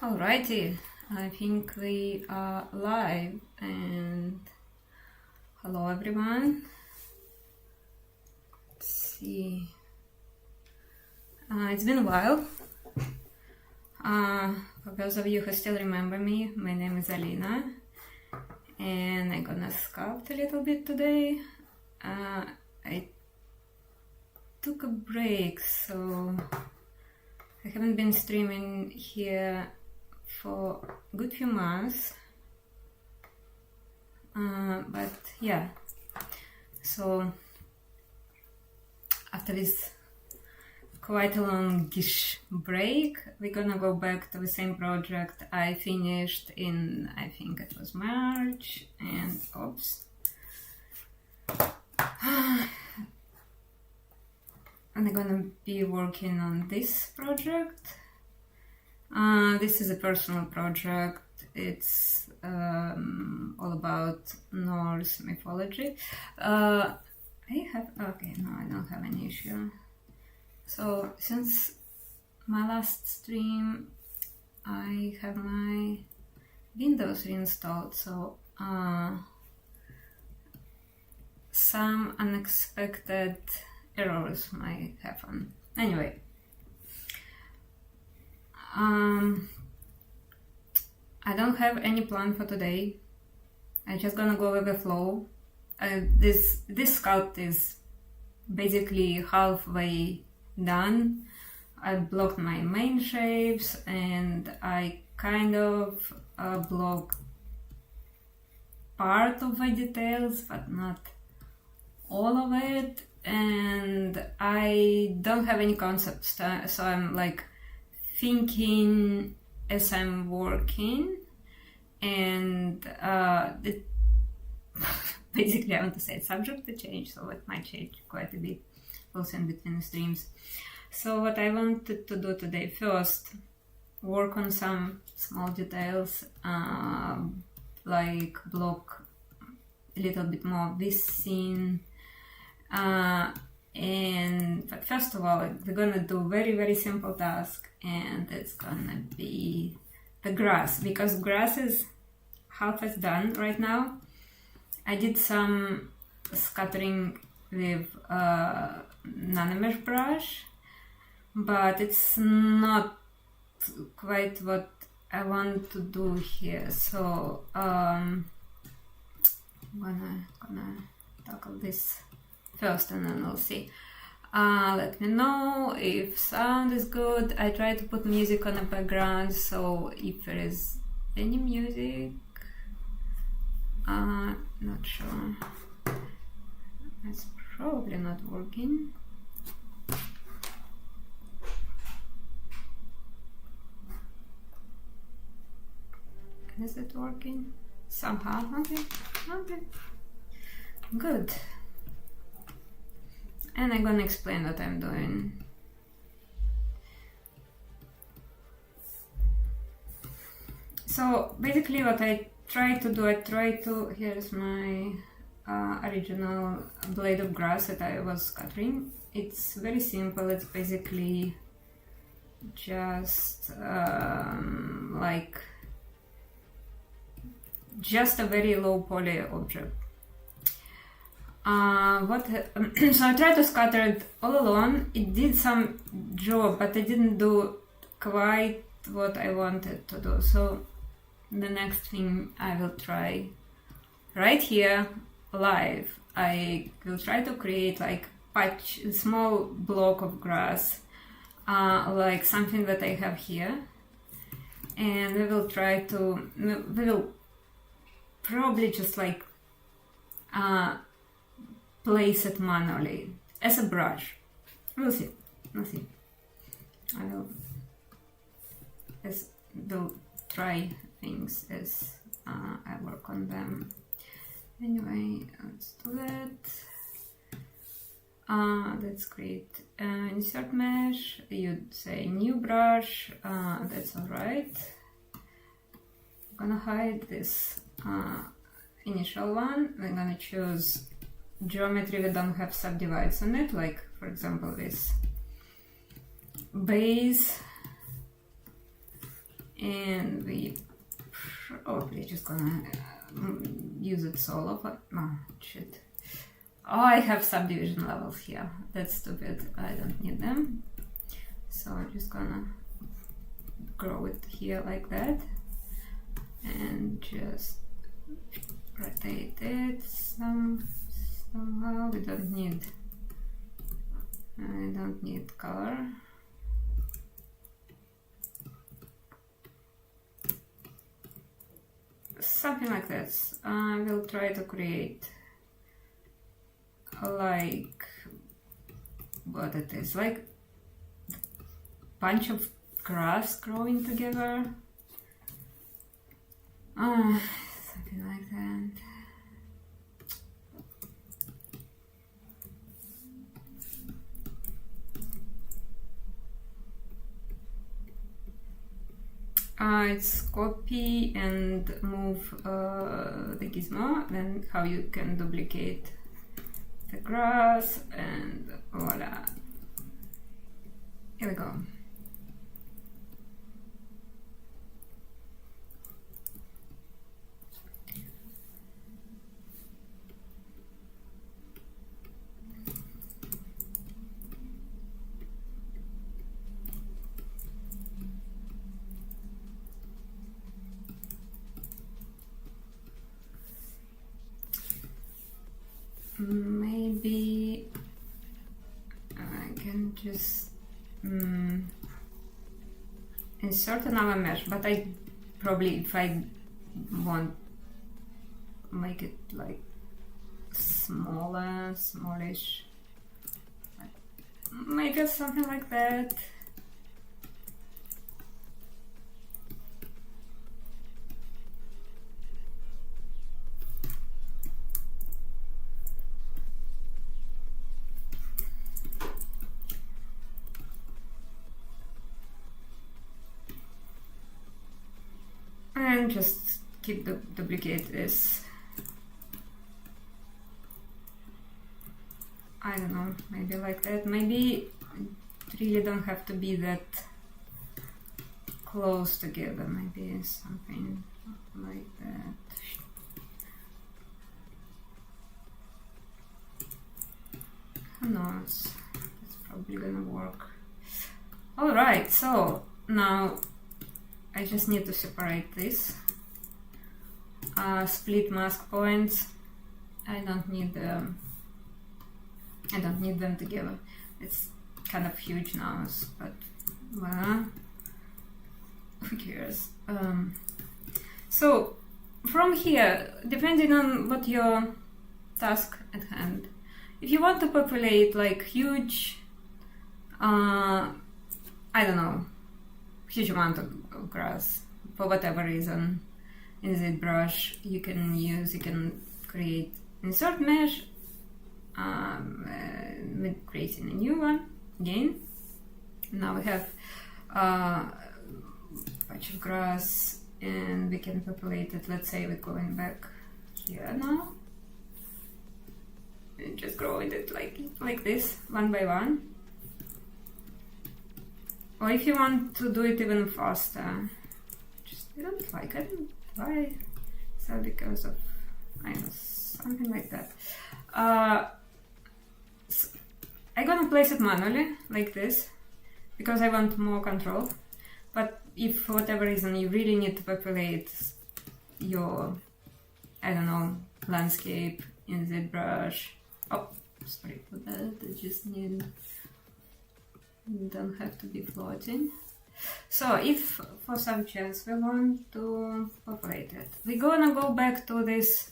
Alrighty, I think we are live, and hello everyone. Let's see. It's been a while. For those of you who still remember me, my name is Alina, and I'm gonna sculpt a little bit today. I took a break, so I haven't been streaming here for a good few months, but yeah, so after this quite a longish break, we're gonna go back to the same project I finished in, I think it was March, and oops. And I'm gonna be working on this project. This is a personal project. It's all about Norse mythology. I don't have any issue. So since my last stream, I have my Windows reinstalled, so some unexpected errors might happen. Anyway, I don't have any plan for today. I'm just gonna go with the flow. This sculpt is basically halfway done. I blocked my main shapes and I kind of blocked part of the details, but not all of it. And I don't have any concepts, so I'm like thinking as I'm working, and basically I want to say it's subject to change, so it might change quite a bit also in between the streams. So what I wanted to do today, first work on some small details, like block a little bit more this scene, but first of all, we're gonna do very simple task, and it's gonna be the grass, because grass is half as done right now. I did some scattering with nanomesh brush, but it's not quite what I want to do here, so I'm gonna tackle this first and then we'll see. Let me know if sound is good. I try to put music on the background, so if there is any music, not sure. It's probably not working. Is it working? Somehow. Okay. Good. And I'm gonna explain what I'm doing. So basically what I try to do, here's my original blade of grass that I was cutting. It's very simple. It's basically just like just a very low poly object. So I tried to scatter it all alone. It did some job, but I didn't do quite what I wanted to do. So the next thing I will try right here live, I will try to create like a small block of grass, like something that I have here, and we will probably just like place it manually as a brush. We'll see. I will try things as I work on them. Anyway, let's do that. Let's create insert mesh. You'd say new brush. That's alright. I'm gonna hide this initial one. I'm gonna choose geometry that don't have subdivides on it, like for example this base, and we probably just gonna use it solo, but no, shit. Oh, I have subdivision levels here. That's stupid. I don't need them. So I'm just gonna grow it here like that and just rotate it somehow. We don't need. I don't need color. Something like this. I will try to create like what it is, like bunch of grass growing together. Something like that. It's copy and move the gizmo, then how you can duplicate the grass, and voila. Here we go. Maybe I can just insert another mesh, but I probably, if I want, make it like smaller, smallish, maybe something like that. And just keep duplicate this. I don't know, maybe like that. Maybe it really don't have to be that close together. Maybe something like that. Who knows? It's probably gonna work. All right, so now I just need to separate this. Split mask points. I don't need them together. It's kind of huge now, but well, who cares? So from here, depending on what your task at hand, if you want to populate like huge, I don't know, huge amount of grass for whatever reason in the brush, you can create insert mesh with creating a new one again. Now we have a bunch of grass and we can populate it. Let's say we're going back here now and just growing it like this, one by one. Or if you want to do it even faster, just I don't like it. Why? So because of, I don't know, something like that. So I'm gonna place it manually like this because I want more control. But if for whatever reason you really need to populate your, I don't know, landscape in the brush. Oh, sorry for that. I just need. Don't have to be floating. So if for some chance we want to populate it, we're gonna go back to this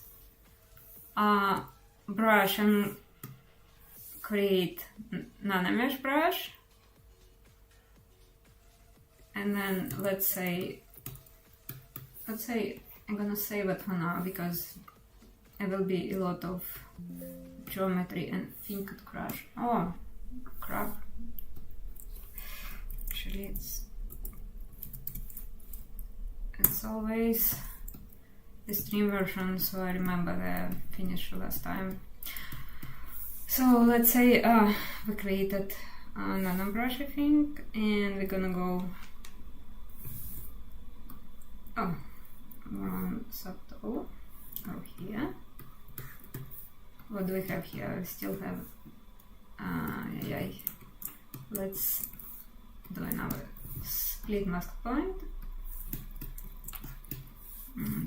brush and create nanomesh brush, and then let's say I'm gonna save it for now because it will be a lot of geometry and thing could crash. Oh crap. Actually it's always the stream version, so I remember the finish last time. So let's say we created a nano brush, I think, and we're gonna go Oh, one subtool. Oh, here. What do we have here? We still have. Let's do another split mask point.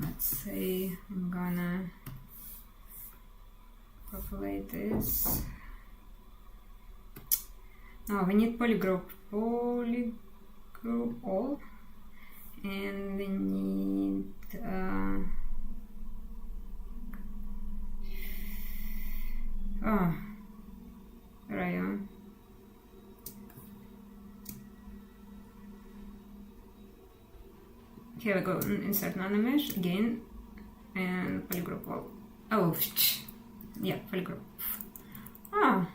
Let's say I'm gonna populate this. No, we need polygroup all, and we need where are you? Here we go, insert nanomesh again, and polygroup all. Oh, yeah, polygroup. Oh,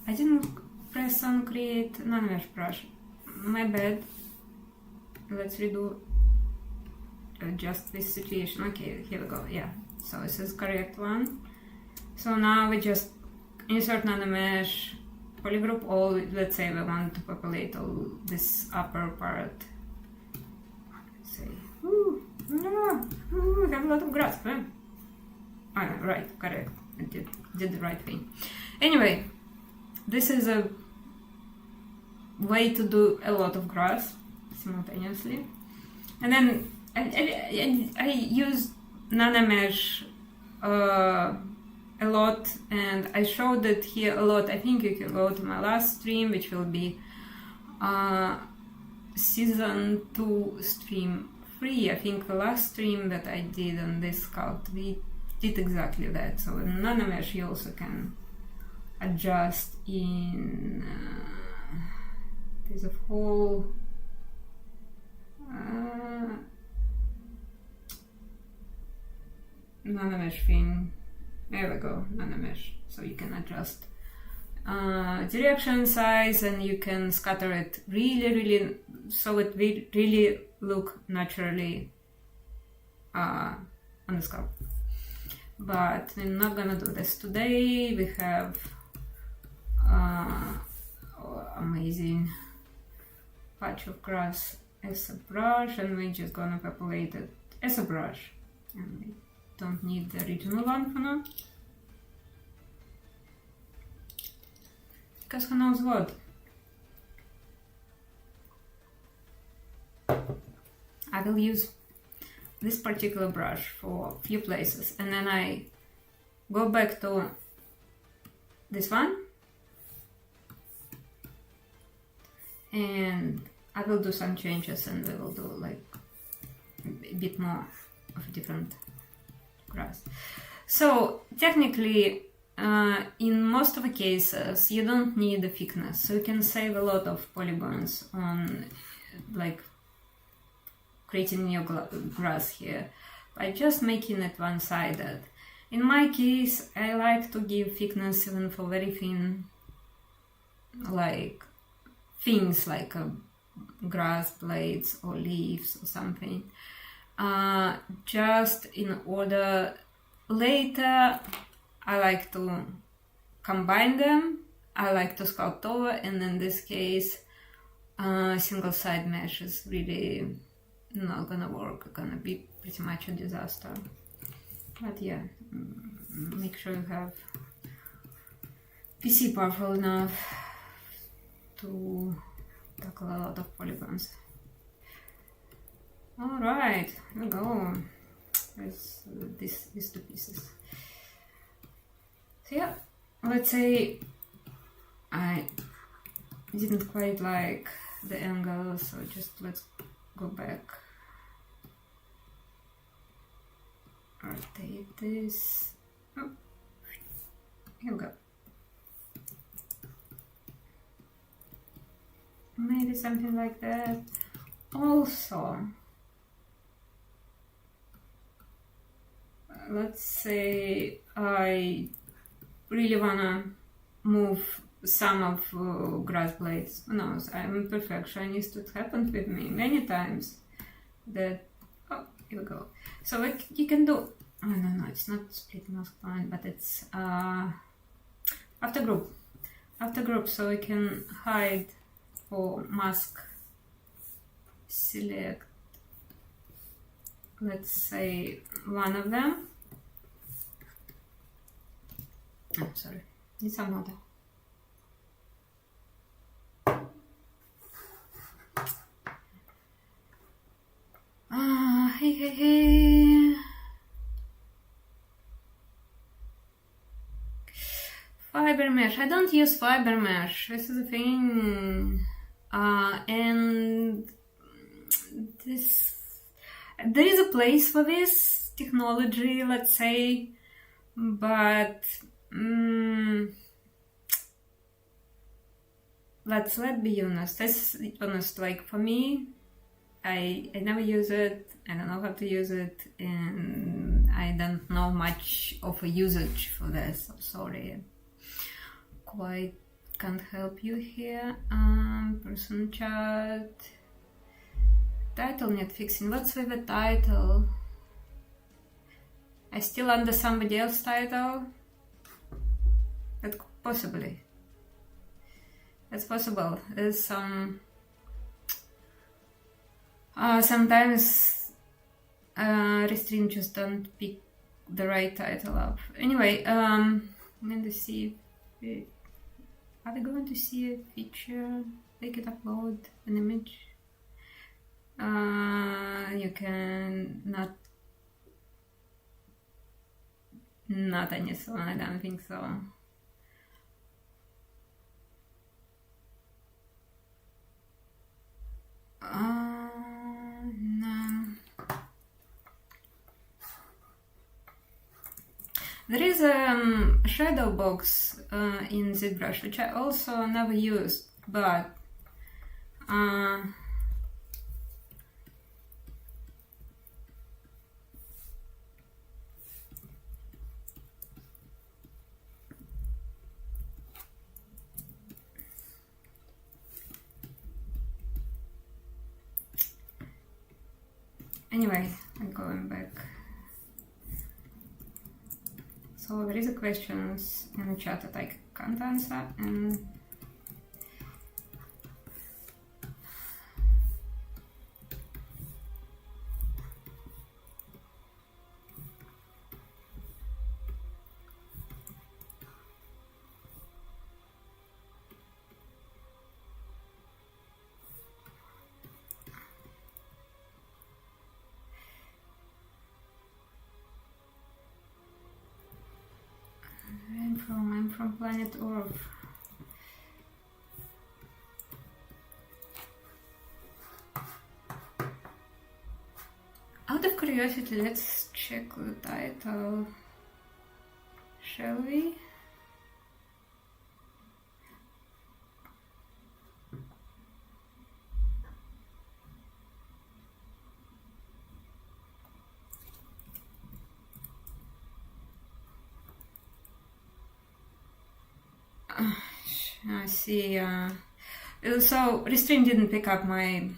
I didn't press on create nanomesh brush. My bad. Let's redo just this situation. Okay, here we go. Yeah, so this is correct one. So now we just insert nanomesh, polygroup all. Let's say we want to populate all this upper part. Say, we have a lot of grass. Huh? Oh, right, correct. I did the right thing. Anyway, this is a way to do a lot of grass simultaneously. And then I use nanomesh a lot, and I showed it here a lot. I think you can go to my last stream, which will be season 2 stream 3. I think the last stream that I did on this sculpt, we did exactly that. So in nanomesh you also can adjust in there's a whole nanomesh thing. There we go, nanomesh. So you can adjust direction, size, and you can scatter it really so it will really look naturally on the sculpt. But we're not gonna do this today. We have amazing patch of grass as a brush, and we're just gonna populate it as a brush, and we don't need the original one for now, because who knows what. I will use this particular brush for a few places, and then I go back to this one and I will do some changes, and we will do like a bit more of a different grass. So technically in most of the cases you don't need the thickness, so you can save a lot of polygons on like creating new grass here by just making it one-sided. In my case, I like to give thickness even for very thin, like things like grass blades or leaves or something, just in order later I like to combine them. I like to sculpt over, and in this case single side mesh is really not gonna work, gonna be pretty much a disaster. But yeah, make sure you have PC powerful enough to tackle a lot of polygons. Alright, here we go. There's these two pieces. So yeah, let's say I didn't quite like the angle, so just let's go back. Rotate this. Oh, here we go. Maybe something like that. Also, let's say I really wanna move some of grass blades. Who knows? I'm a perfectionist. It happened with me many times that. Oh, here we go. So what you can do? Oh no, it's not split mask point, but it's after group. After group, so we can hide or mask. Select let's say one of them. Oh, sorry, need some water. Hey. Fiber mesh. I don't use fiber mesh. This is the thing. And there is a place for this technology, let's say, but let's be honest. Like for me, I never use it. I don't know how to use it, and I don't know much of a usage for this. I'm sorry. Quite can't help you here. Person chat. Title need fixing. What's with the title? I still under somebody else's title? That possibly. That's possible. There's some sometimes Restream just don't pick the right title up. Anyway, I'm going to see if are they going to see a feature? They can upload an image. You can not any song, I don't think so. No. There is a shadow box in ZBrush, which I also never used, but anyway, I'm going back. So there is a questions in the chat that I can't answer, and I'm from planet Earth. Out of curiosity, let's check the title, shall we? I see. So Restream didn't pick up my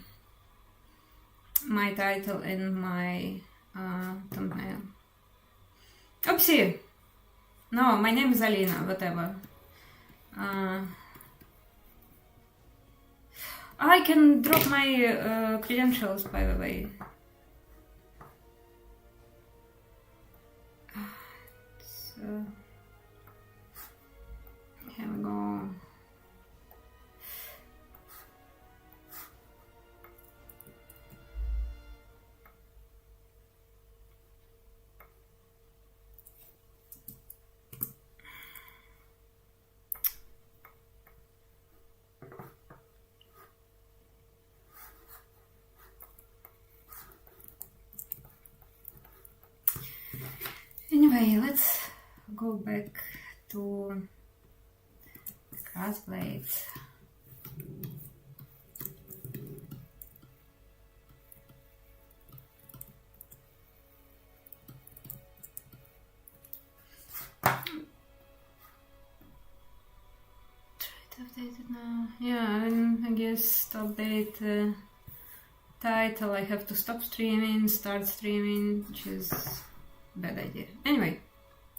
title in my thumbnail. Oopsie! No, my name is Alina, whatever. I can drop my credentials, by the way. So, here we go. Anyway, let's go back to grass blades. Try to update it now. Yeah, I guess to update title I have to stop streaming, start streaming, which is bad idea. Anyway,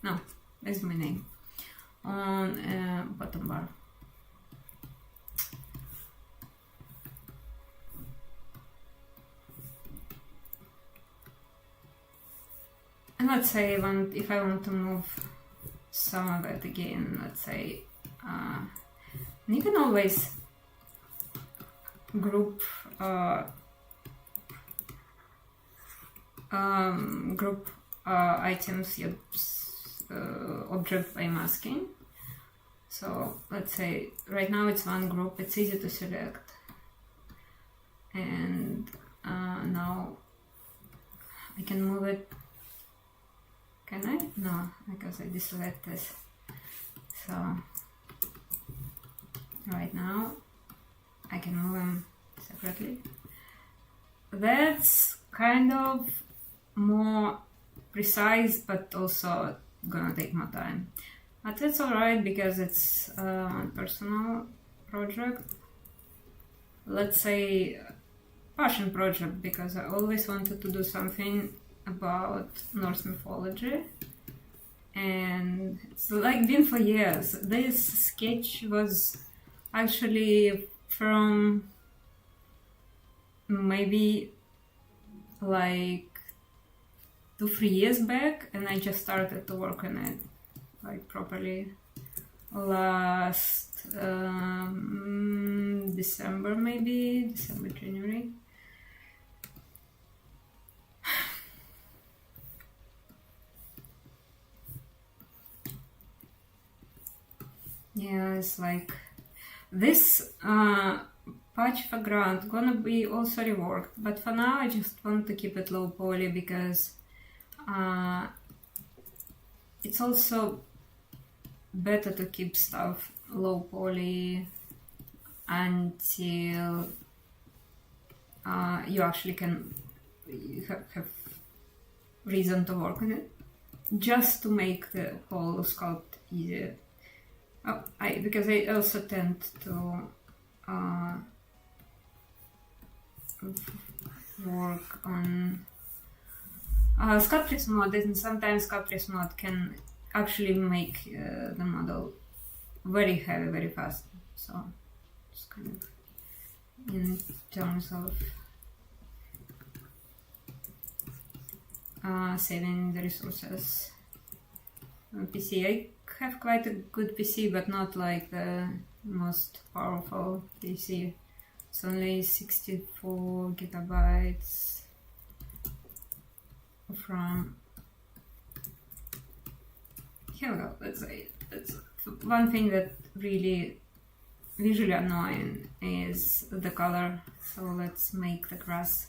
no, that's my name on bottom bar. let's say if I want to move some of it again, let's say, you can always group items, object by masking. So let's say right now it's one group, it's easy to select, and now I can move it. Can I? No, because I deselect this. So right now I can move them separately. That's kind of more precise, but also gonna take more time. But that's alright because it's a personal project. Let's say passion project, because I always wanted to do something about Norse mythology, and it's like been for years. This sketch was actually from maybe like 2-3 years back, and I just started to work on it like properly last December, January. Yeah, it's like this patch background gonna be also reworked, but for now I just want to keep it low poly because it's also better to keep stuff low poly until you actually can have reason to work on it, just to make the whole sculpt easier. Because I also tend to work on sculptress mode, and sometimes sculptress mode can actually make the model very heavy very fast. So just kind of in terms of saving the resources on PC. I have quite a good PC, but not like the most powerful PC. It's only 64 gigabytes of RAM. Here we go. Let's say that's one thing that really visually annoying is the color. So let's make the grass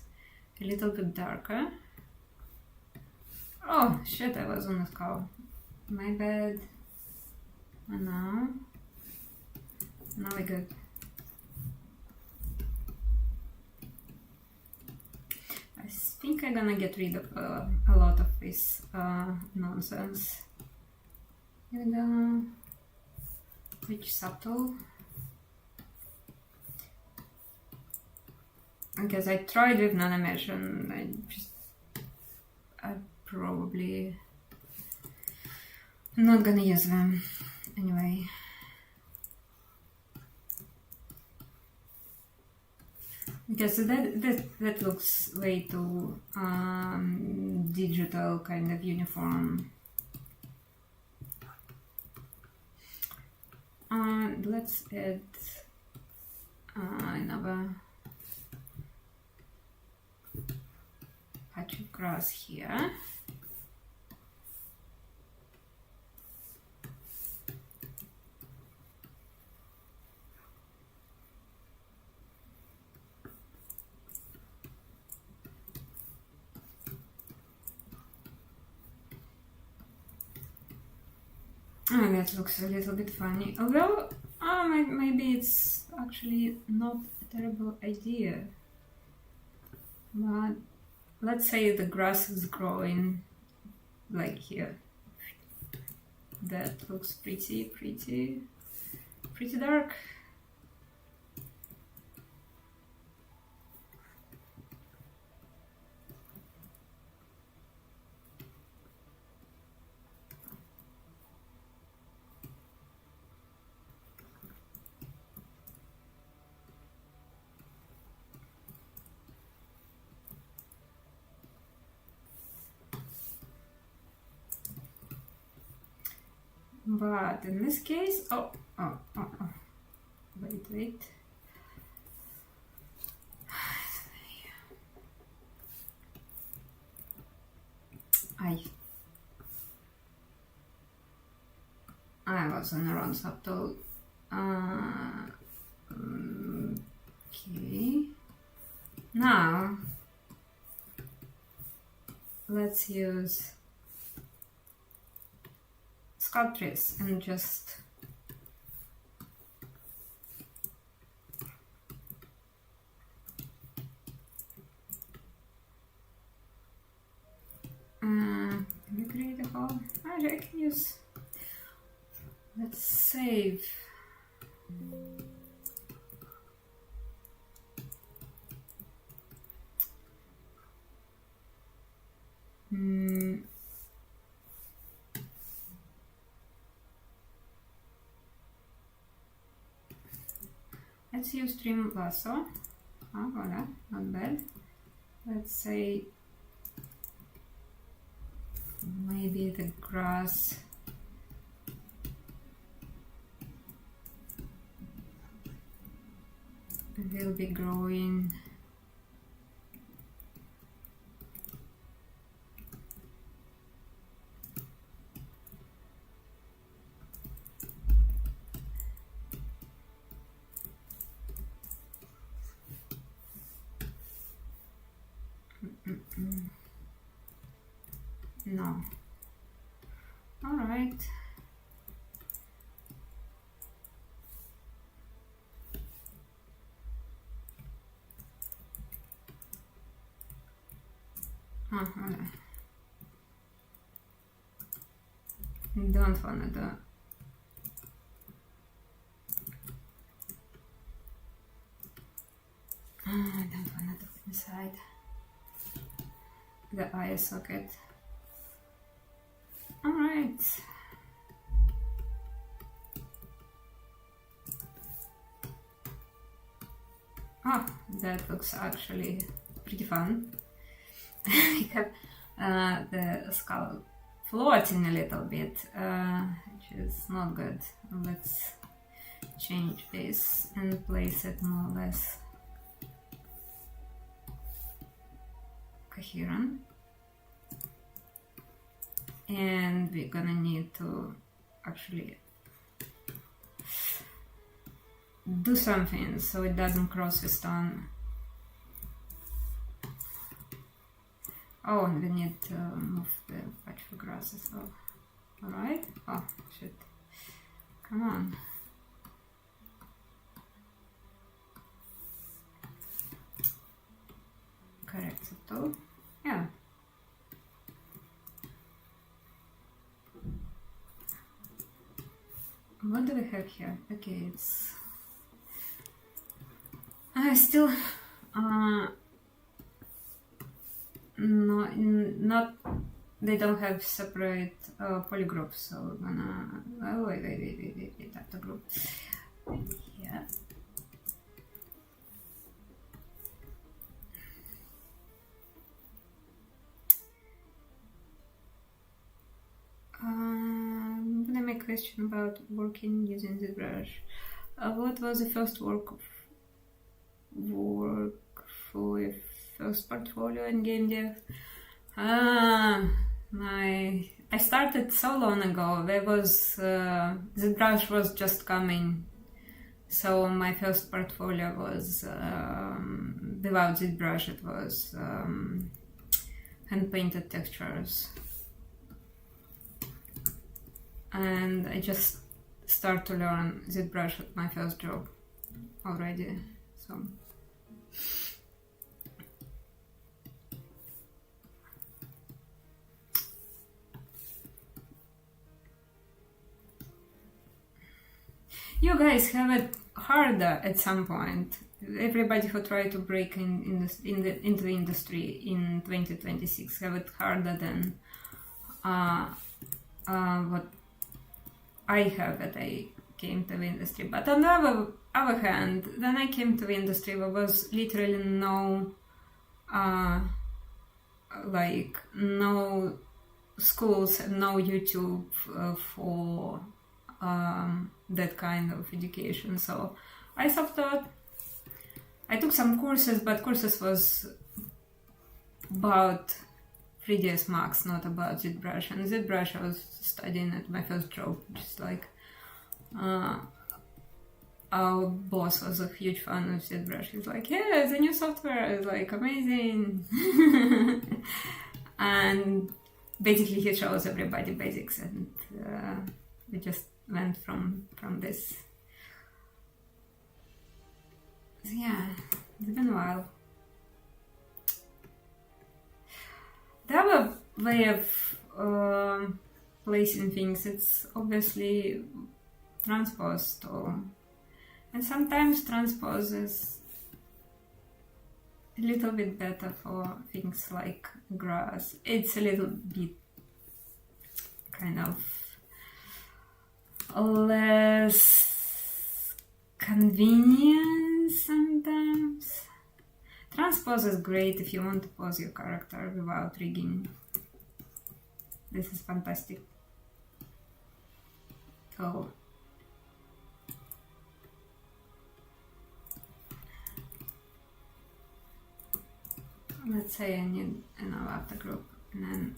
a little bit darker. Oh shit, I was on the skull. My bad. And now we're good. I think I'm gonna get rid of a lot of this nonsense. Here we go. Which subtle? Because I tried with nanomesh and I probably I'm not gonna use them anyway. Because that looks way too digital, kind of uniform. Let's add another patch of grass here. Oh, that looks a little bit funny. Although, maybe it's actually not a terrible idea. But let's say the grass is growing like here. That looks pretty dark. But in this case, wait. I was on the wrong subtool. Okay. Now let's use Sculptress and just can we create a hole? I can use. Let's save. Let's use Stream Lasso. Oh, voila, not bad. Let's say maybe the grass will be growing no. All right. Don't wanna do. I don't wanna do inside the eye socket. All right. Oh, that looks actually pretty fun. We have the skull floating a little bit, which is not good. Let's change this and place it more or less coherent. And we're gonna need to actually do something so it doesn't cross the stone. Oh, and we need to move the patch for grass as well. Alright? Oh, shit. Come on. Correct subtool. Yeah. What do we have here? Okay, it's... I still... no, not... They don't have separate polygroups, so we're gonna... Oh, wait, that's the group. Yeah. Then I make a question about working using the brush. What was the first work for your first portfolio in game dev? I started so long ago. There was the brush was just coming, so my first portfolio was without this brush. It was hand painted textures. And I just start to learn ZBrush at my first job already, so. You guys have it harder at some point. Everybody who tried to break into the industry in 2026 have it harder than what I have that I came to the industry. But on the other hand, when I came to the industry, there was literally no no schools, no YouTube for that kind of education. So I self-taught. I took some courses, but courses was about 3ds Max, not about ZBrush. And ZBrush I was studying at my first job, just like our boss was a huge fan of ZBrush. He's like, yeah, the new software is like amazing. And basically he shows everybody basics, and we just went from this. So yeah, it's been a while. The other way of placing things, it's obviously transposed, and sometimes transpose is a little bit better for things like grass. It's a little bit kind of less convenient sometimes. Transpose is great if you want to pose your character without rigging. This is fantastic. So let's say I need an avatar group, and then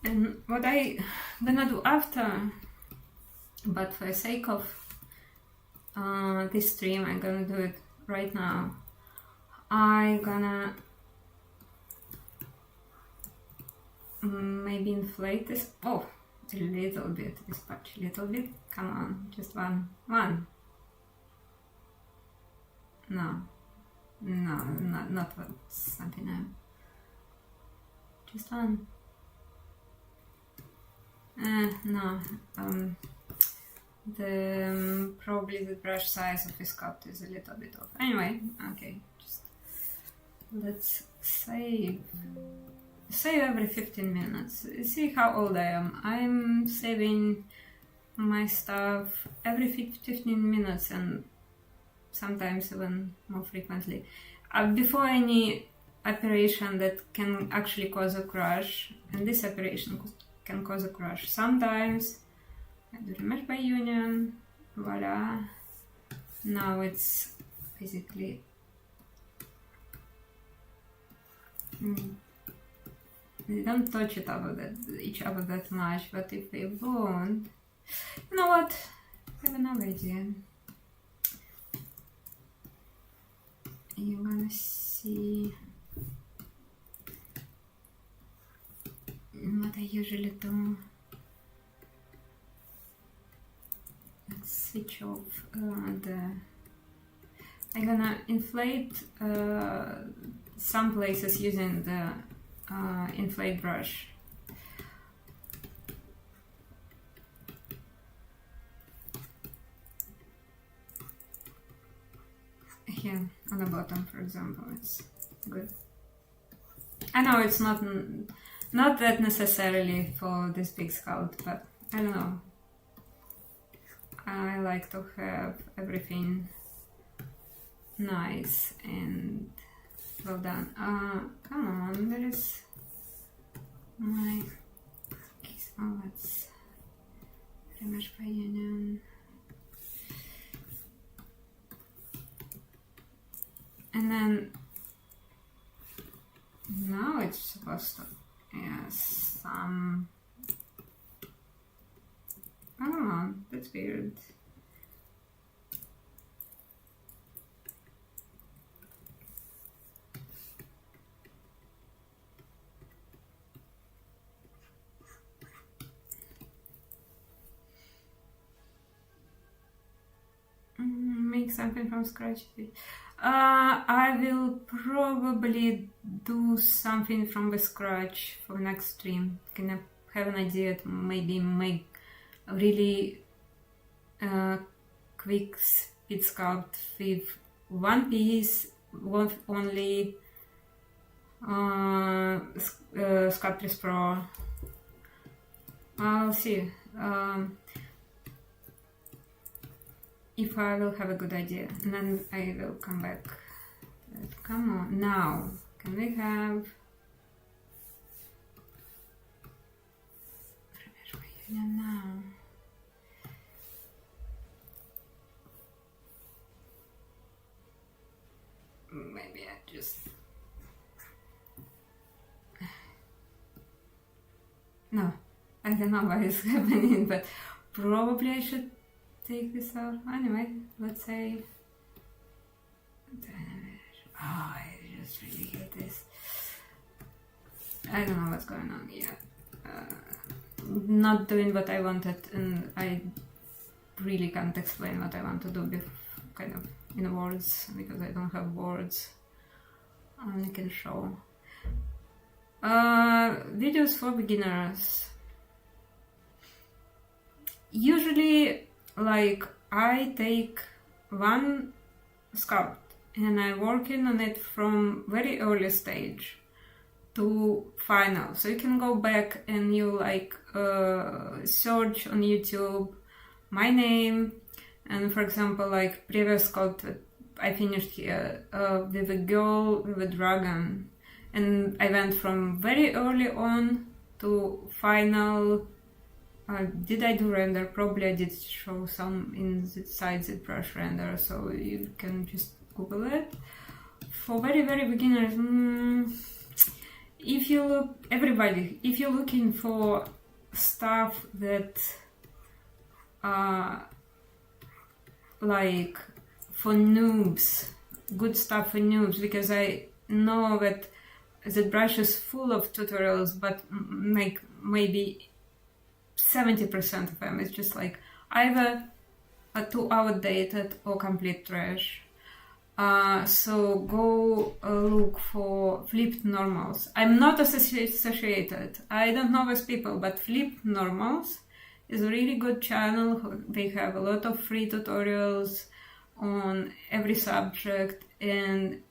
and what I gonna do after, but for the sake of this stream, I'm gonna do it right now. I'm gonna maybe inflate this. Oh, a little bit, this patch, little bit. Come on, just one. No, not what's something else. Just one. No. Probably the brush size of this cut is a little bit off. Anyway, okay, just let's save every 15 minutes. See how old I am. I'm saving my stuff every 15 minutes, and sometimes even more frequently. Before any operation that can actually cause a crash, and this operation can cause a crash. Sometimes I do remesh by union, voila. Now it's basically they don't touch each other that much, but if they won't, you know what? I have another idea. You're gonna see what I usually do. Let's switch off I'm gonna inflate some places using the inflate brush. Here on the bottom, for example, it's good. I know it's not that necessarily for this big sculpt, but I don't know. I like to have everything nice and well done. Come on, there is my case. Oh, let's remesh by union. And then Now it's supposed to, yes, some, I don't know, that's weird. Make something from scratch. I will probably do something from the scratch for next stream. Can I have an idea to maybe make a really quick speed sculpt with one piece, only Sculptress Pro. I'll see. If I will have a good idea, and then I will come back. Come on, now, can we have now? Maybe I just... No, I don't know what is happening, but probably I should take this out. Anyway, let's say... Oh, I just really hate this. I don't know what's going on here. Not doing what I wanted, and I really can't explain what I want to do kind of in words, because I don't have words. I can show. Videos for beginners. Usually, like, I take one sculpt and I working on it from very early stage to final. So you can go back and you like search on YouTube my name, and for example, like previous sculpt I finished here with a girl with a dragon, and I went from very early on to final. Did I do render? Probably I did show some inside the brush render, so you can just Google it. For very beginners, if you look, everybody, if you're looking for stuff that like for noobs, good stuff for noobs, because I know that the brush is full of tutorials, but like maybe 70% of them is just like either too outdated or complete trash. So go look for flipped normals. I'm not associated. I don't know those people, but flipped normals is a really good channel. They have a lot of free tutorials on every subject, and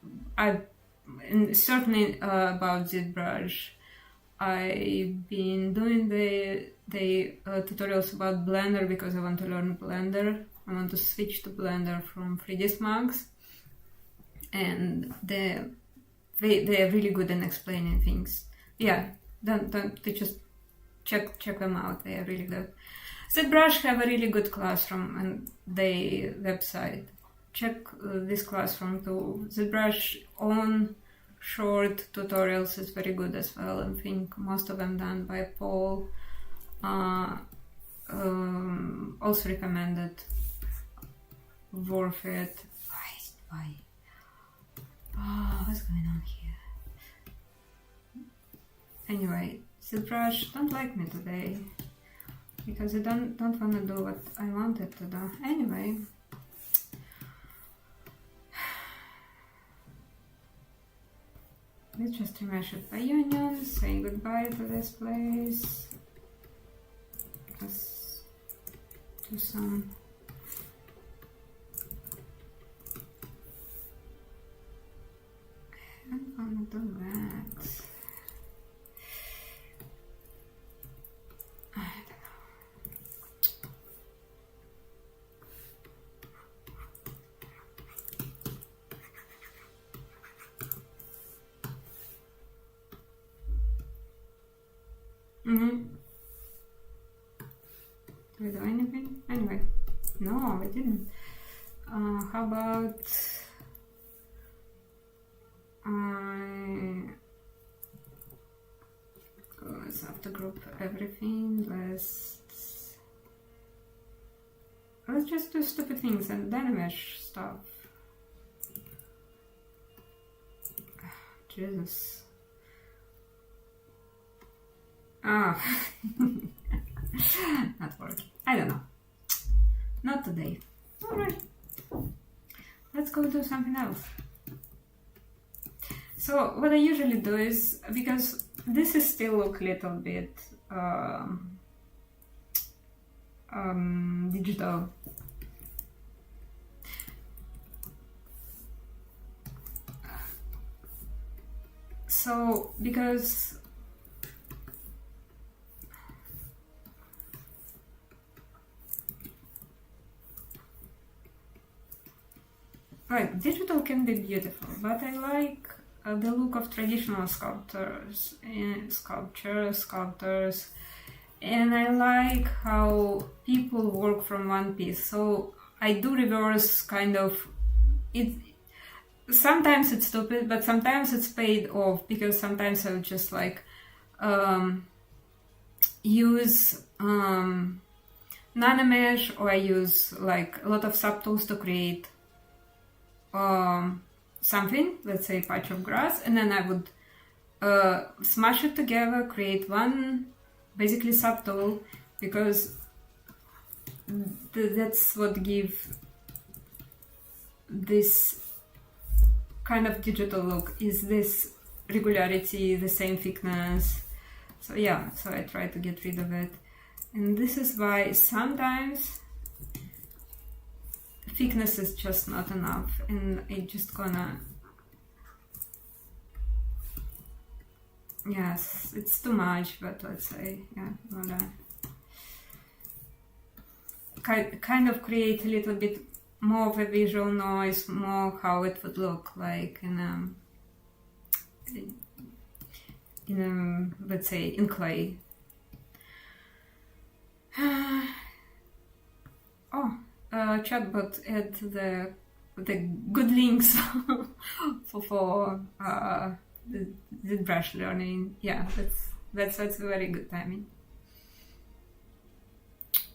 certainly about this brush. I've been doing the tutorials about Blender because I want to learn Blender. I want to switch to Blender from 3ds Max, and they're really good in explaining things. Yeah, don't they just check them out. They are really good. ZBrush have a really good classroom on their website. Check this classroom too. ZBrush on short tutorials is very good as well. I think most of them done by Paul. Also recommended. Worth it. Why? Oh, what's going on here? Anyway, ZBrush don't like me today because I don't want to do what I wanted to do. Anyway. Let's just remesh it by union, say goodbye to this place. Let's do some... I'm gonna do that. I don't know. Do we do anything? Anyway, no, I didn't. How about let's have to group everything. Let's just do stupid things and then mesh stuff. Jesus. Ah, not working. I don't know. Not today. Alright. Let's go do something else. So what I usually do is, because this is still look a little bit digital. So because right, digital can be beautiful, but I like the look of traditional sculptors, and I like how people work from one piece. So I do reverse kind of it. Sometimes it's stupid, but sometimes it's paid off, because sometimes I'll just like use nanomesh, or I use like a lot of subtools to create something, let's say a patch of grass, and then I would smash it together, create one basically subtool, because that's what gives this kind of digital look, is this regularity, the same thickness. So yeah, so I try to get rid of it, and this is why sometimes thickness is just not enough, and I just gonna, yes, it's too much, but let's say, yeah, gonna kind of create a little bit more of a visual noise, more how it would look like in let's say in clay. Chatbot add the good links for the brush learning. Yeah, that's very good timing.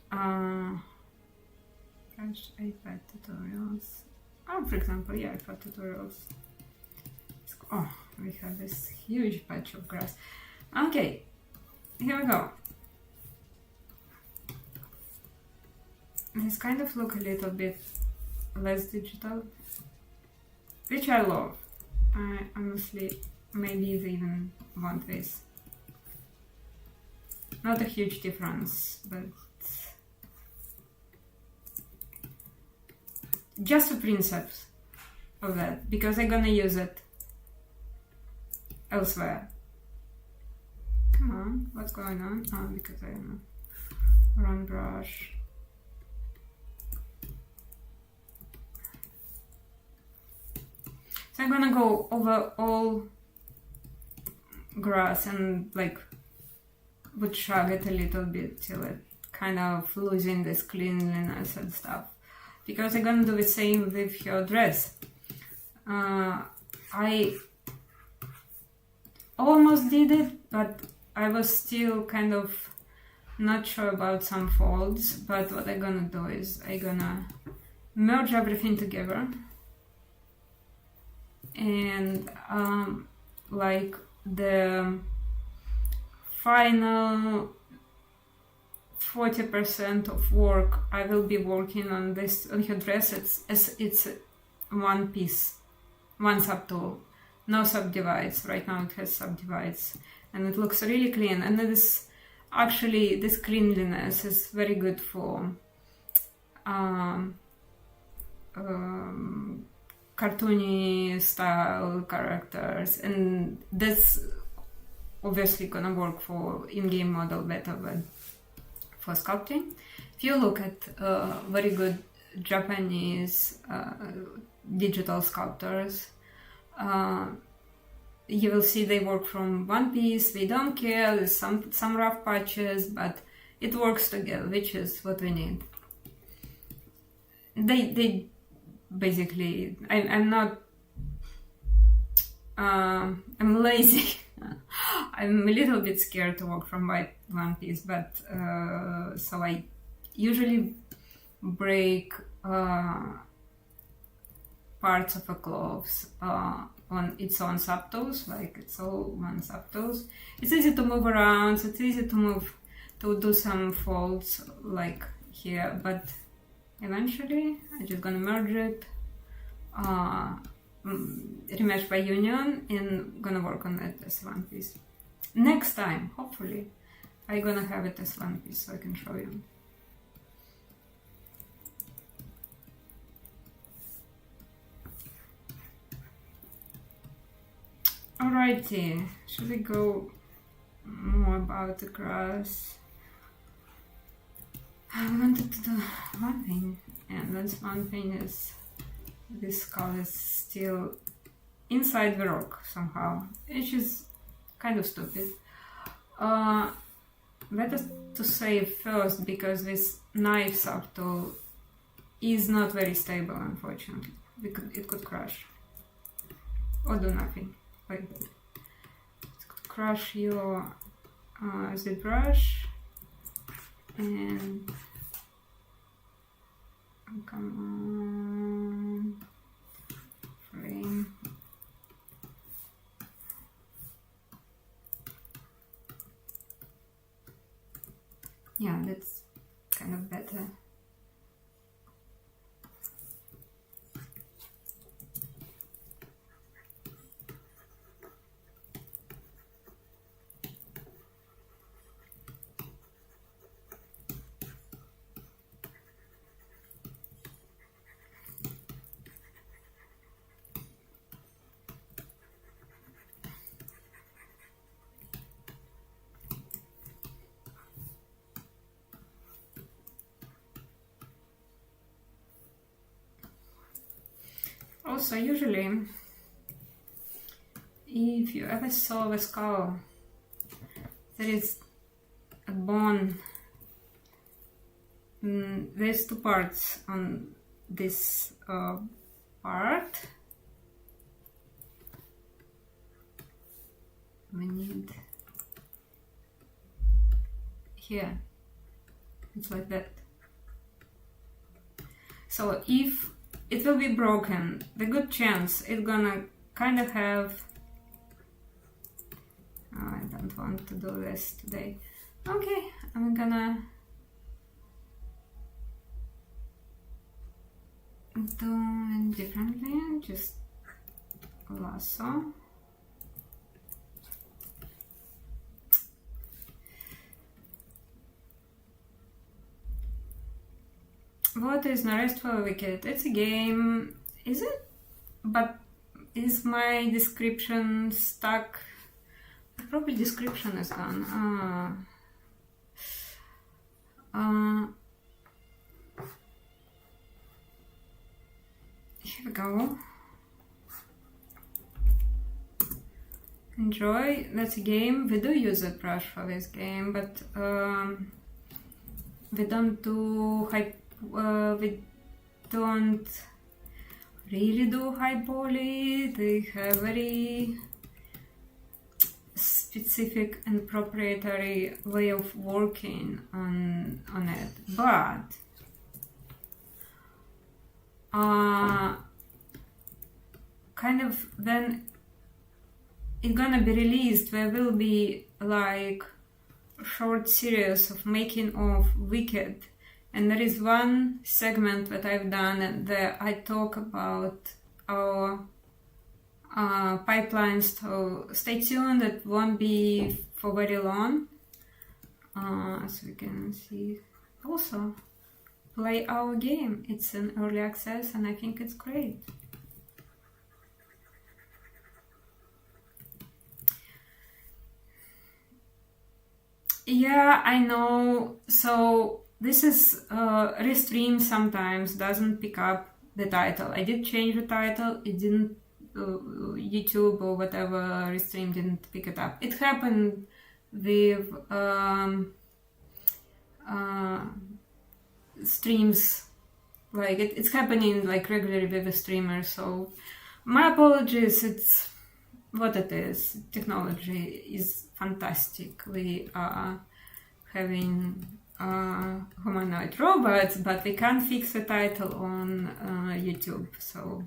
Brush iPad tutorials. Oh, for example, yeah, iPad tutorials. Oh, we have this huge patch of grass. Okay, here we go. This kind of look a little bit less digital, which I love. I honestly maybe even want this. Not a huge difference, but just the principles of that, because I'm gonna use it elsewhere. Come on, what's going on? Oh, because I don't know. Run brush. So I'm gonna go over all grass and like would shrug it a little bit till it kind of losing this cleanliness and stuff, because I'm gonna do the same with your dress. I almost did it, but I was still kind of not sure about some folds. But what I'm gonna do is I'm gonna merge everything together, and like the final 40% of work I will be working on this, on your dress. It's one piece, one subtool, no subdivides. Right now it has subdivides, and it looks really clean. And this actually, this cleanliness is very good for cartoony style characters, and that's obviously gonna work for in-game model better than for sculpting. If you look at very good Japanese digital sculptors, you will see they work from one piece. They don't care, there's some rough patches, but it works together, which is what we need. They basically, I'm not I'm lazy I'm a little bit scared to work from white one piece, but so I usually break parts of a clothes on its own subtoes, like it's all one subtoes. It's easy to move around, so it's easy to move, to do some folds like here, but eventually I'm just gonna merge it, remesh by union, and gonna work on it as one piece. Next time, hopefully, I'm gonna have it as one piece so I can show you. Alrighty, should we go more about the grass? I wanted to do one thing, and that's one thing is this skull is still inside the rock somehow, which is kind of stupid. Better to say first, because this knife subtool is not very stable, unfortunately. It could crash or do nothing. Like that. It could crush your the brush, and come on, frame. Yeah, that's kind of better. Also, usually, if you ever saw the skull, there is a bone. There's two parts on this part. We need here. It's like that. So if it will be broken, the good chance it's gonna kind of have. Oh, I don't want to do this today. Okay, I'm gonna do it differently. Just lasso. What is No Rest for the Wicked? It's a game, is it? But is my description stuck? Probably description is gone. Here we go. Enjoy. That's a game. We do use a brush for this game, but we don't do we don't really do high poly. They have very specific and proprietary way of working on it, but kind of then it's gonna be released. There will be like a short series of making of Wicked. And there is one segment that I've done that I talk about our pipelines, so stay tuned, it won't be for very long. As we can see, also play our game. It's an early access and I think it's great. Yeah, I know. So this is Restream sometimes doesn't pick up the title. I did change the title, it didn't, YouTube or whatever Restream didn't pick it up. It happened with streams, like it's happening like regularly with the streamers, so my apologies. what it is. Technology is fantastic. We are having humanoid robots, but we can't fix the title on YouTube. So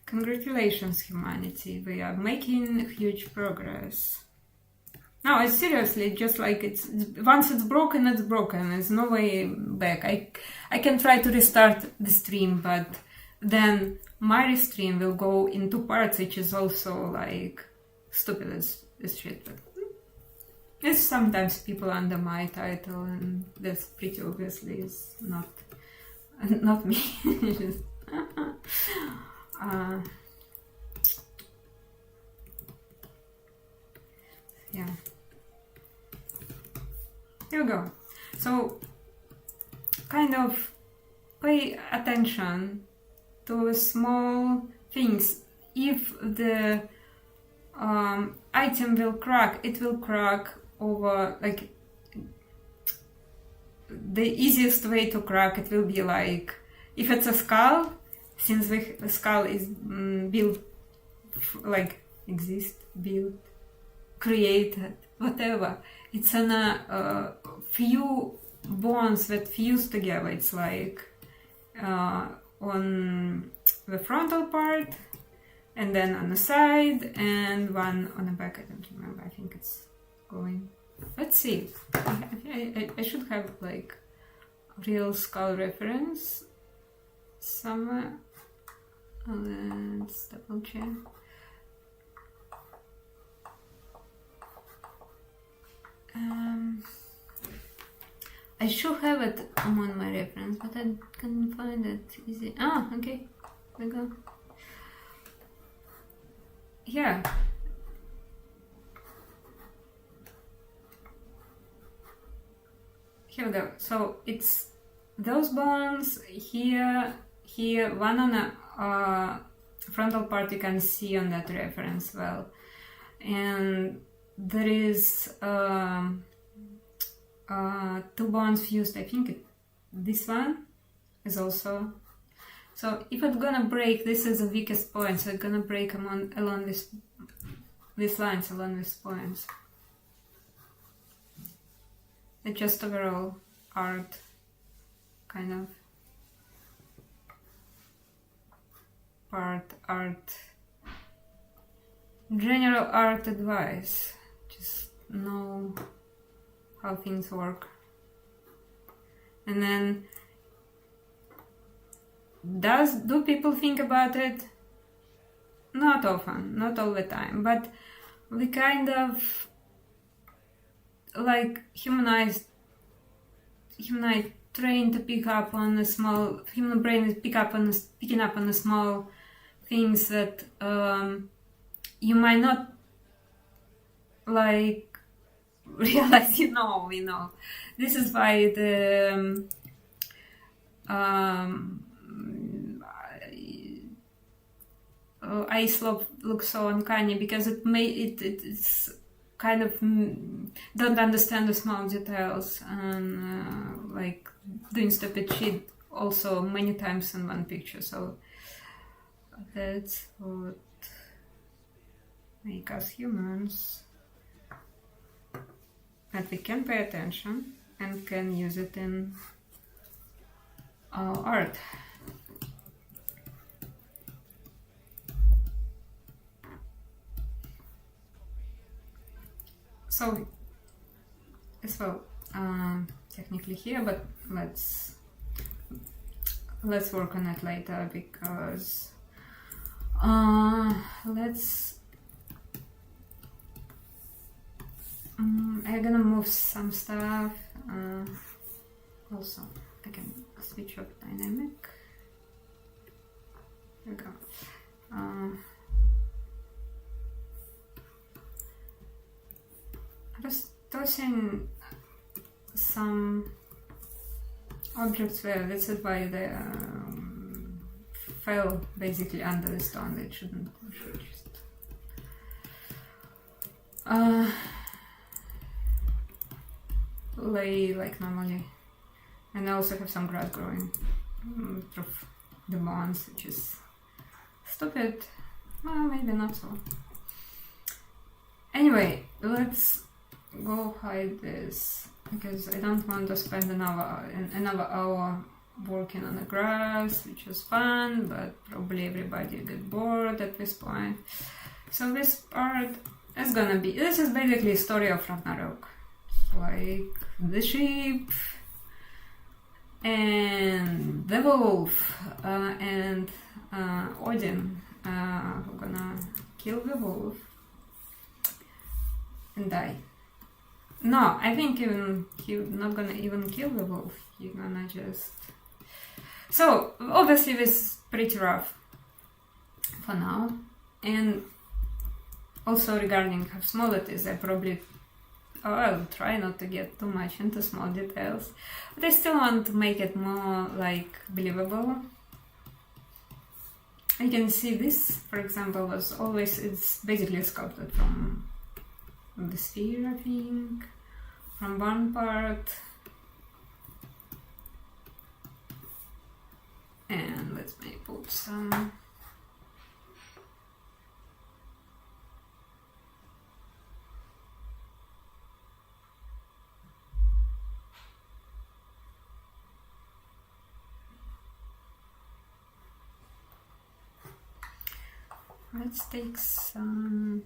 congratulations, humanity. We are making huge progress. No, it's seriously just like it's once it's broken, it's broken. There's no way back. I can try to restart the stream, but then my restream will go in 2 parts, which is also like stupid as shit. But it's sometimes people under my title, and that's pretty obviously is not me. Just, yeah. Here we go. So, kind of pay attention to small things. If the item will crack, it will crack over, like, the easiest way to crack it will be like, if it's a skull, since the skull is built, like, built, created, whatever. It's on a few bones that fuse together. It's like on the frontal part, and then on the side, and one on the back. I don't remember. I think it's going. Let's see. I should have like real skull reference somewhere. Let's double check. I should have it on my reference, but I couldn't find it easy. Ah, okay. There we go. Yeah. Here we go. So it's those bones here, one on the frontal part you can see on that reference well. And there is 2 bones fused. I think this one is also. So if it's gonna break, this is the weakest point. So it's gonna break along these lines, along these points. It's just overall art, kind of art. General art advice. Just know how things work. And then do people think about it? Not often, not all the time, but we kind of like human train to pick up on the small, human brain is picking up on the small things that you might not like realize you know. This is why the ice slope looks so uncanny, because it's kind of don't understand the small details, and like doing stupid shit also many times in one picture. So that's what make us humans, that we can pay attention and can use it in our art. So as well, technically here, but let's work on it later, because I'm gonna move some stuff. Also, I can switch off dynamic. There we go. I was tossing some objects there. That's why they fell basically under the stone. They shouldn't. Should just lay like normally. And I also have some grass growing through the bones, which is stupid. Well, maybe not so. Anyway, let's go hide this because I don't want to spend another hour working on the grass, which is fun, but probably everybody get bored at this point. So this part is gonna be, this is basically a story of Ragnarok. Like the sheep and the wolf and Odin who gonna kill the wolf and die. No, I think even he's not gonna even kill the wolf. He's gonna just... So obviously this is pretty rough for now. And also regarding how small it is, I'll try not to get too much into small details, but I still want to make it more like believable. You can see this, for example, it's basically sculpted from the sphere, I think, from one part. And let's maybe put some... Let's take some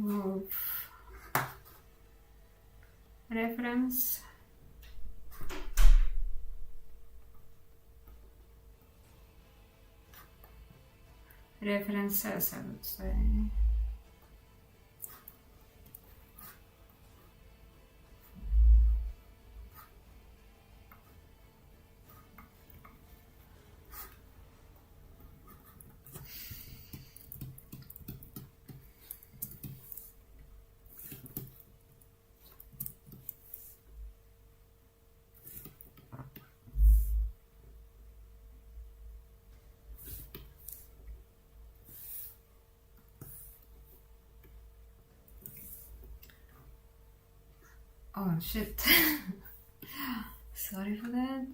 wolf references, I would say. Oh shit. Sorry for that.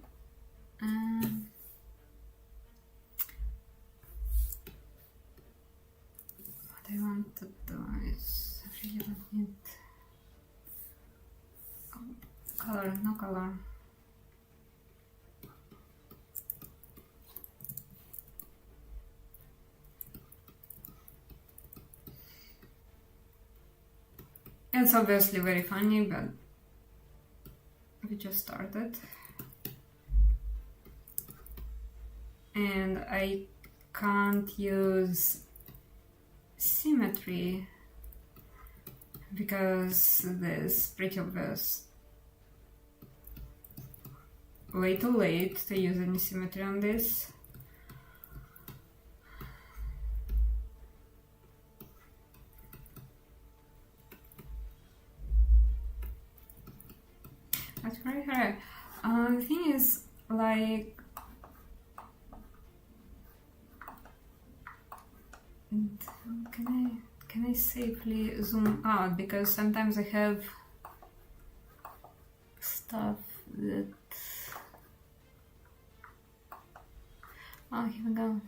What I want to do is I really don't need color, no color. It's obviously very funny, but we just started. And I can't use symmetry because this pretty obvious. Way too late to use any symmetry on this. That's very hard. The thing is, like, can I safely zoom out, because sometimes I have stuff that... Oh, here we go.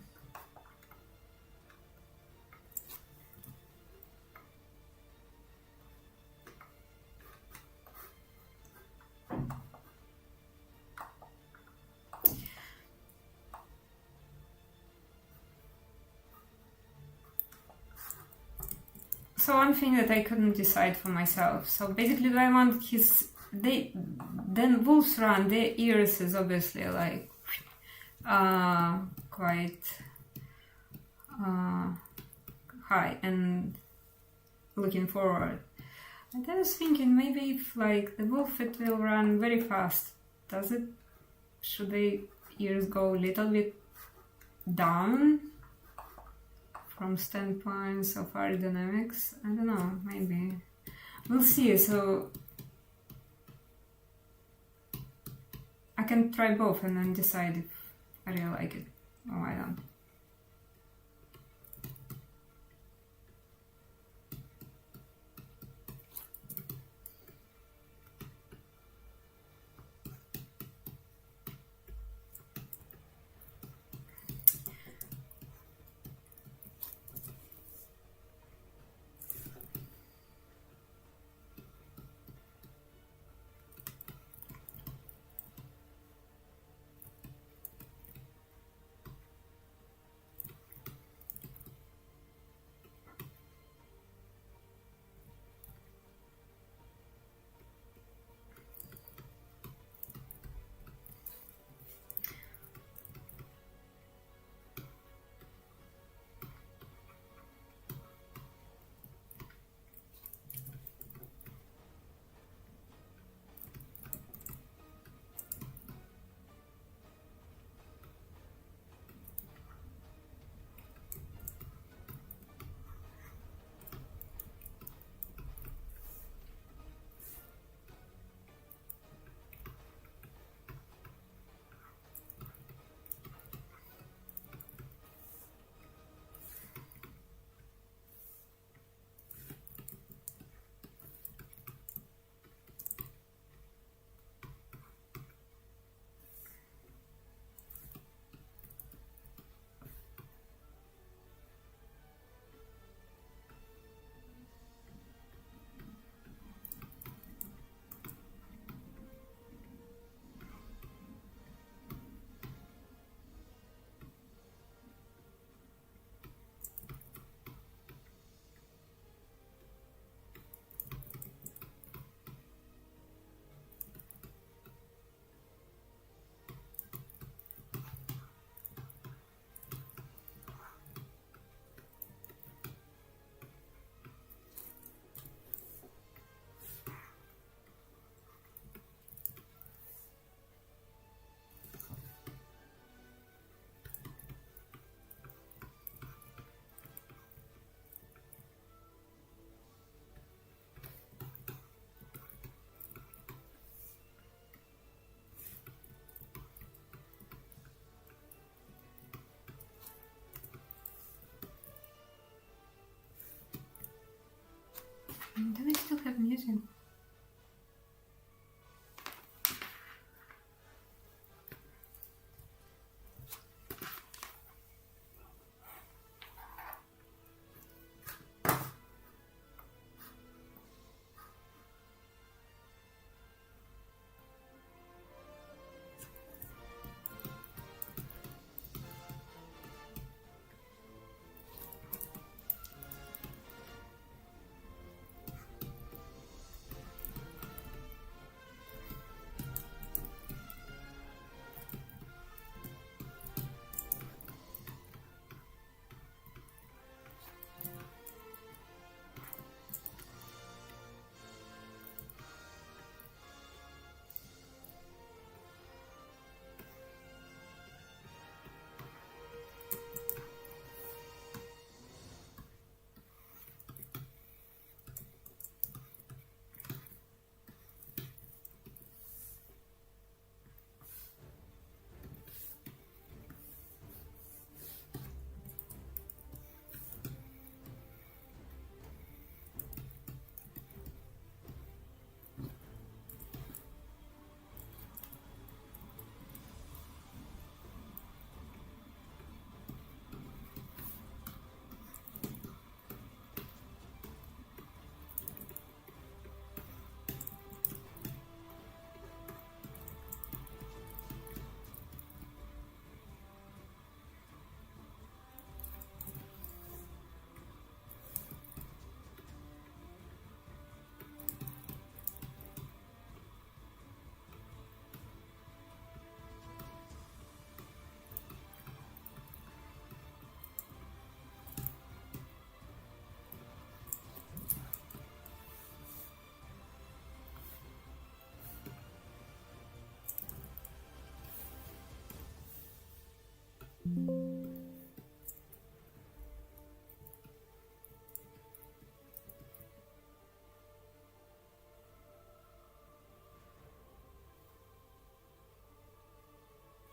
So one thing that I couldn't decide for myself. So basically, do I want then wolves run, their ears is obviously like quite high and looking forward. And I was thinking maybe if like the wolf, it will run very fast. Should the ears go a little bit down? From standpoints of aerodynamics, I don't know, maybe. We'll see, so I can try both and then decide if I really like it or I don't.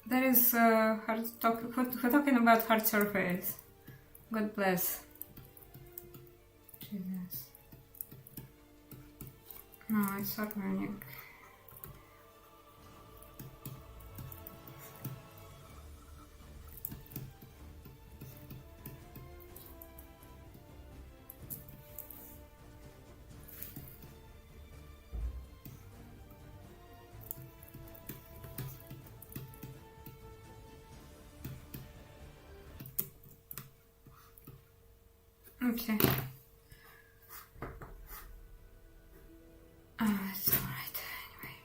That is we're talking about hard surface. God bless. Jesus. No, it's organic. Okay. It's alright anyway.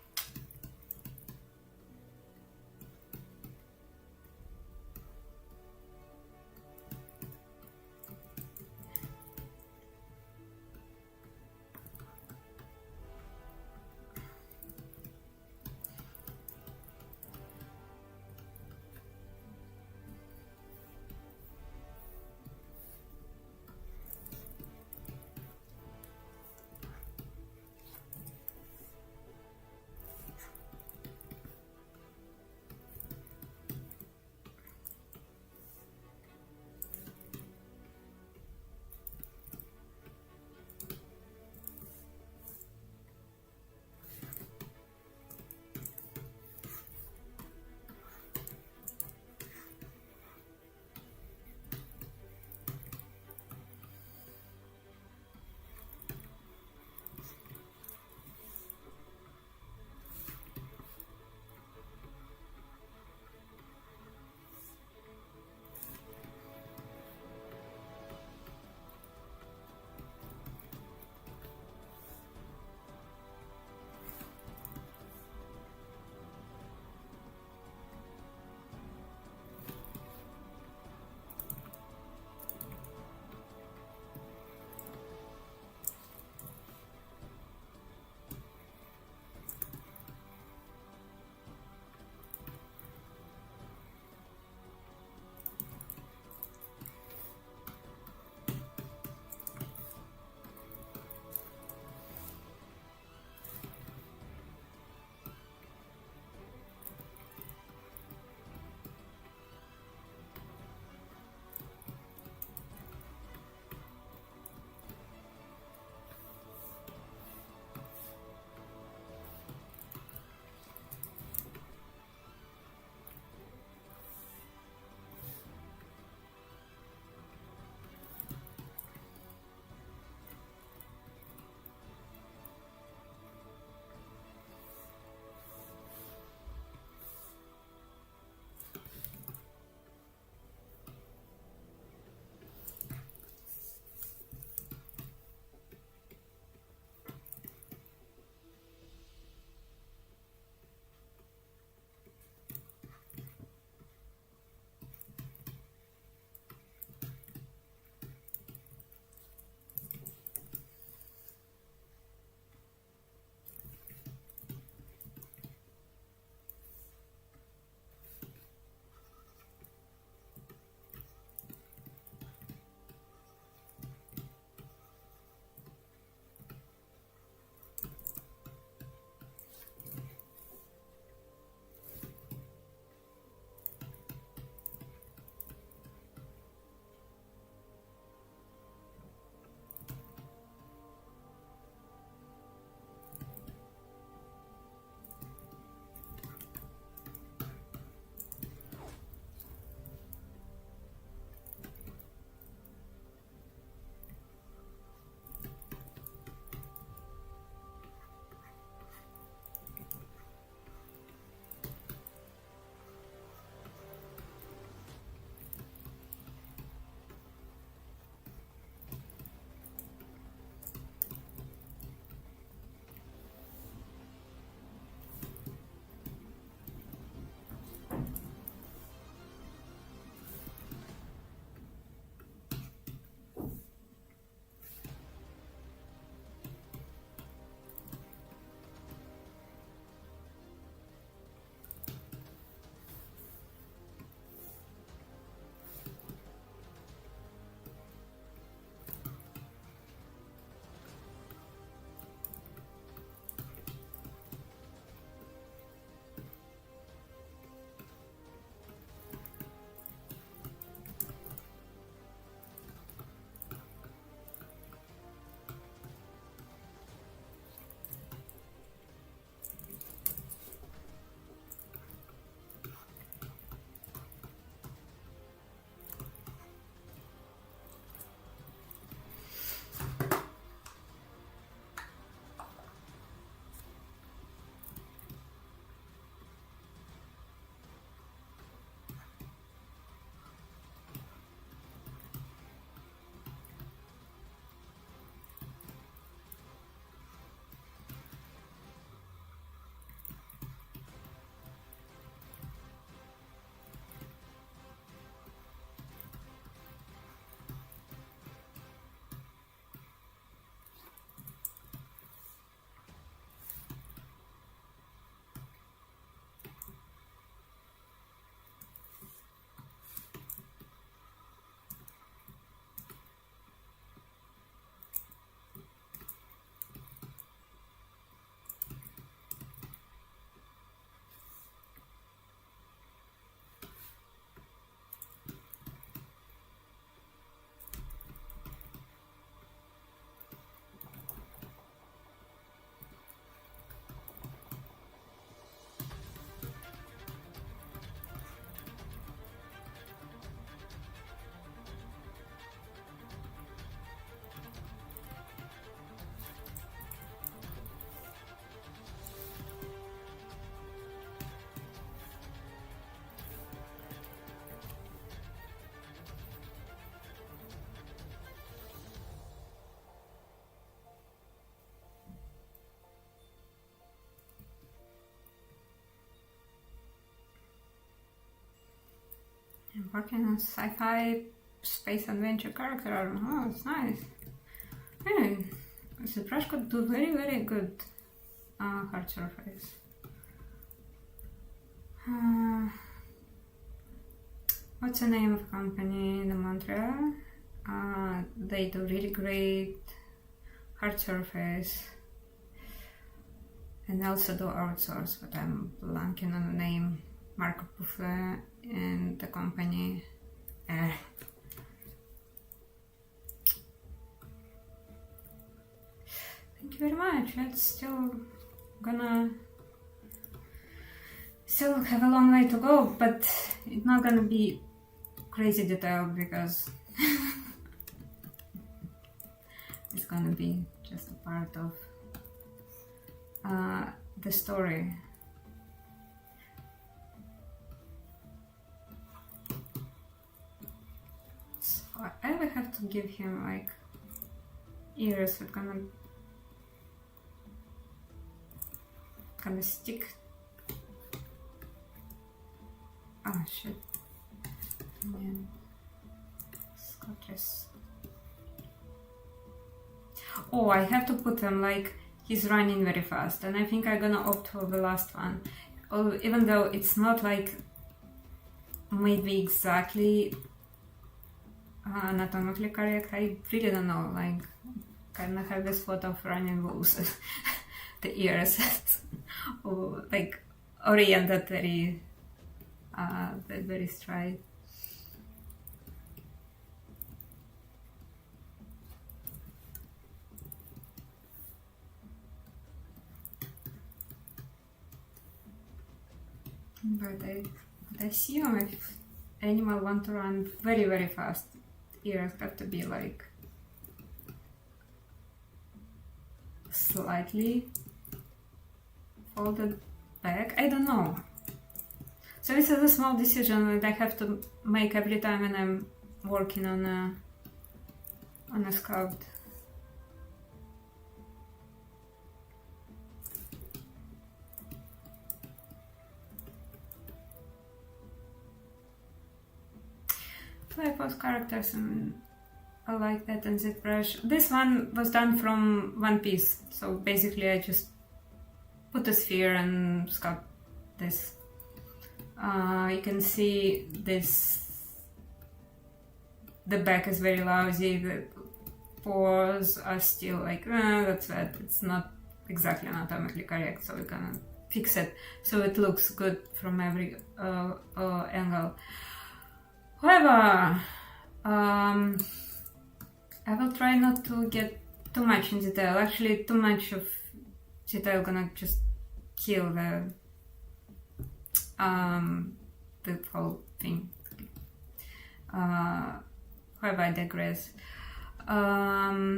working on sci-fi space adventure character. Oh, it's nice. Hey, the brush could do very, very good hard surface. What's the name of company in Montreal? They do really great hard surface and also do outsource, but I'm blanking on the name. Marco Buffet and the company. Thank you very much. It's still have a long way to go, but it's not gonna be crazy detailed because it's gonna be just a part of the story. So I will have to give him like ears that gonna stick. Oh shit. Yeah. Scotches. Oh, I have to put them like he's running very fast, and I think I'm gonna opt for the last one. Even though it's not like maybe exactly anatomically correct, I really don't know. Like, kind of have this thought of running wolves, the ears, or like oriented very straight. But I assume if animal want to run very, very fast, ears have to be like slightly folded back. I don't know. So this is a small decision that I have to make every time when I'm working on a sculpt. I post characters and I like that in ZBrush. This one was done from one piece, so basically I just put a sphere and sculpt this. You can see this, the back is very lousy, the pores are still like, that's it, it's not exactly anatomically correct, so we can fix it so it looks good from every angle. However, I will try not to get too much in detail. Actually, too much of detail gonna just kill the whole thing. However, I digress. I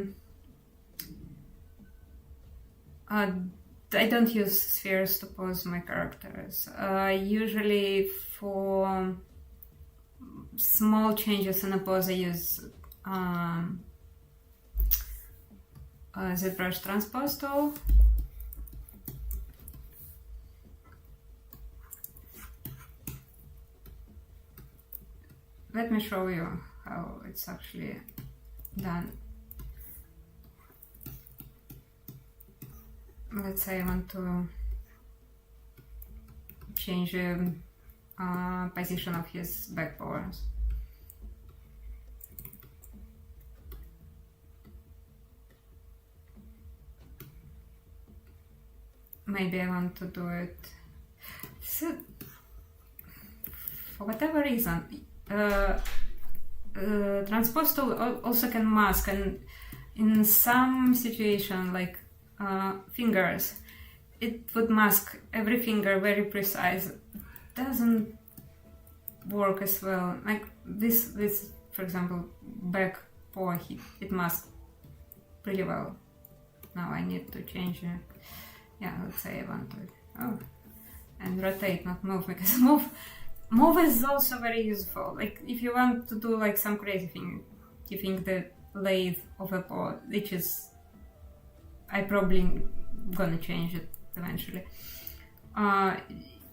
don't use spheres to pose my characters. Usually for small changes in a pose I use ZBrush transpose tool. Let me show you how it's actually done. Let's say I want to change the position of his back pores. Maybe I want to do it so, for whatever reason. Transpose tool also can mask, and in some situation like fingers, it would mask every finger very precise. Doesn't work as well. Like this for example, back paw, it masks pretty well. Now I need to change it. Yeah, let's say I want to and rotate, not move, because move is also very useful. Like if you want to do like some crazy thing, you think the lathe of a paw, which is I probably gonna change it eventually.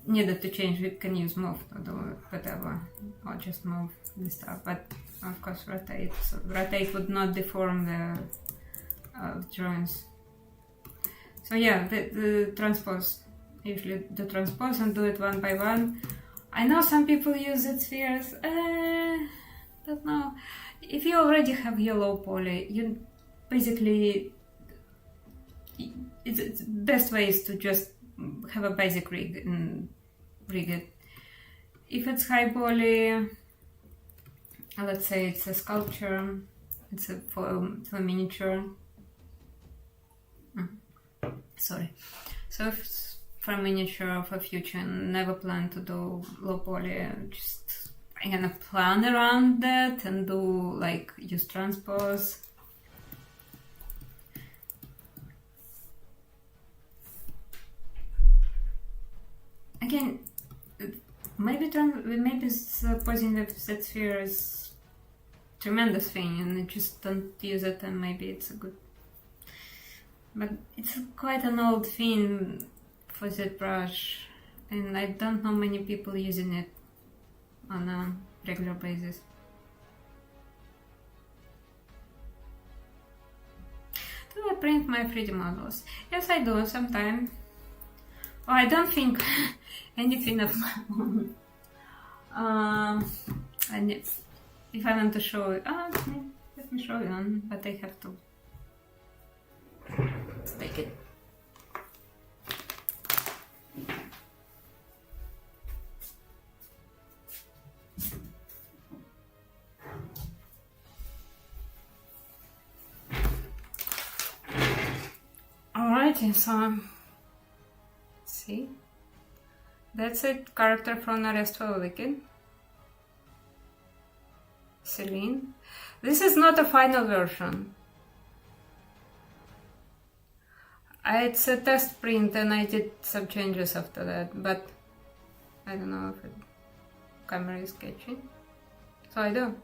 needed to change, we can use move to do whatever, or just move the stuff, but of course rotate. So rotate would not deform the joints. So yeah, the transpose. Usually do transpose and do it one by one. I know some people use it spheres. Don't know. If you already have yellow poly, you basically it's best way is to just have a basic rig and rig it. If it's high poly, let's say it's a sculpture, it's for miniature. Sorry. So if it's for miniature, for future, never plan to do low poly. Just I'm gonna plan around that and do like use transpose. Again, maybe posing the set sphere is tremendous thing, and I just don't use it, and maybe it's a good. But it's quite an old thing for that brush, and I don't know many people using it on a regular basis. Do I print my 3D models? Yes, I do sometimes. Oh, I don't think anything of my own. And if I want to show it, let me show you one, but I have to take it. Alrighty, so see, that's it. Character from the Restful Wicked. Celine. This is not a final version. It's a test print and I did some changes after that, but I don't know if the camera is catching. So I do.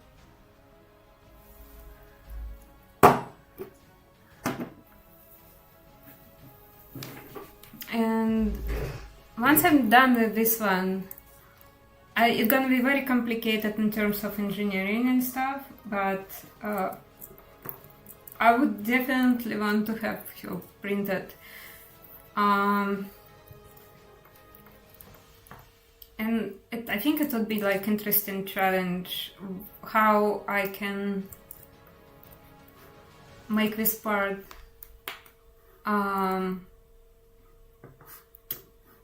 And once I'm done with this one, it's gonna be very complicated in terms of engineering and stuff, but I would definitely want to have you printed. And I think it would be like interesting challenge how I can make this part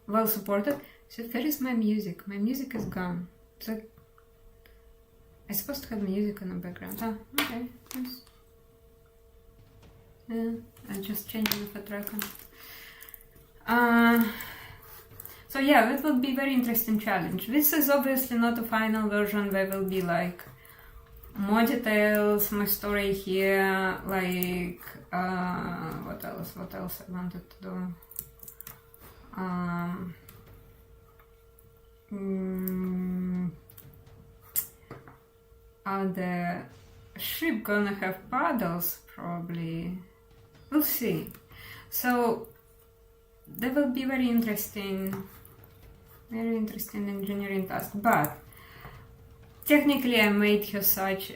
well supported. So where is my music? My music is gone. So I'm supposed to have music in the background. Ah, okay. Yes. Yeah, I'm just changing the track on. So yeah, that would be very interesting challenge. This is obviously not a final version. There will be like more details, more story here. Like what else? What else I wanted to do? Are the ship gonna have paddles? Probably. We'll see. So that will be very interesting engineering task. But technically, I made her such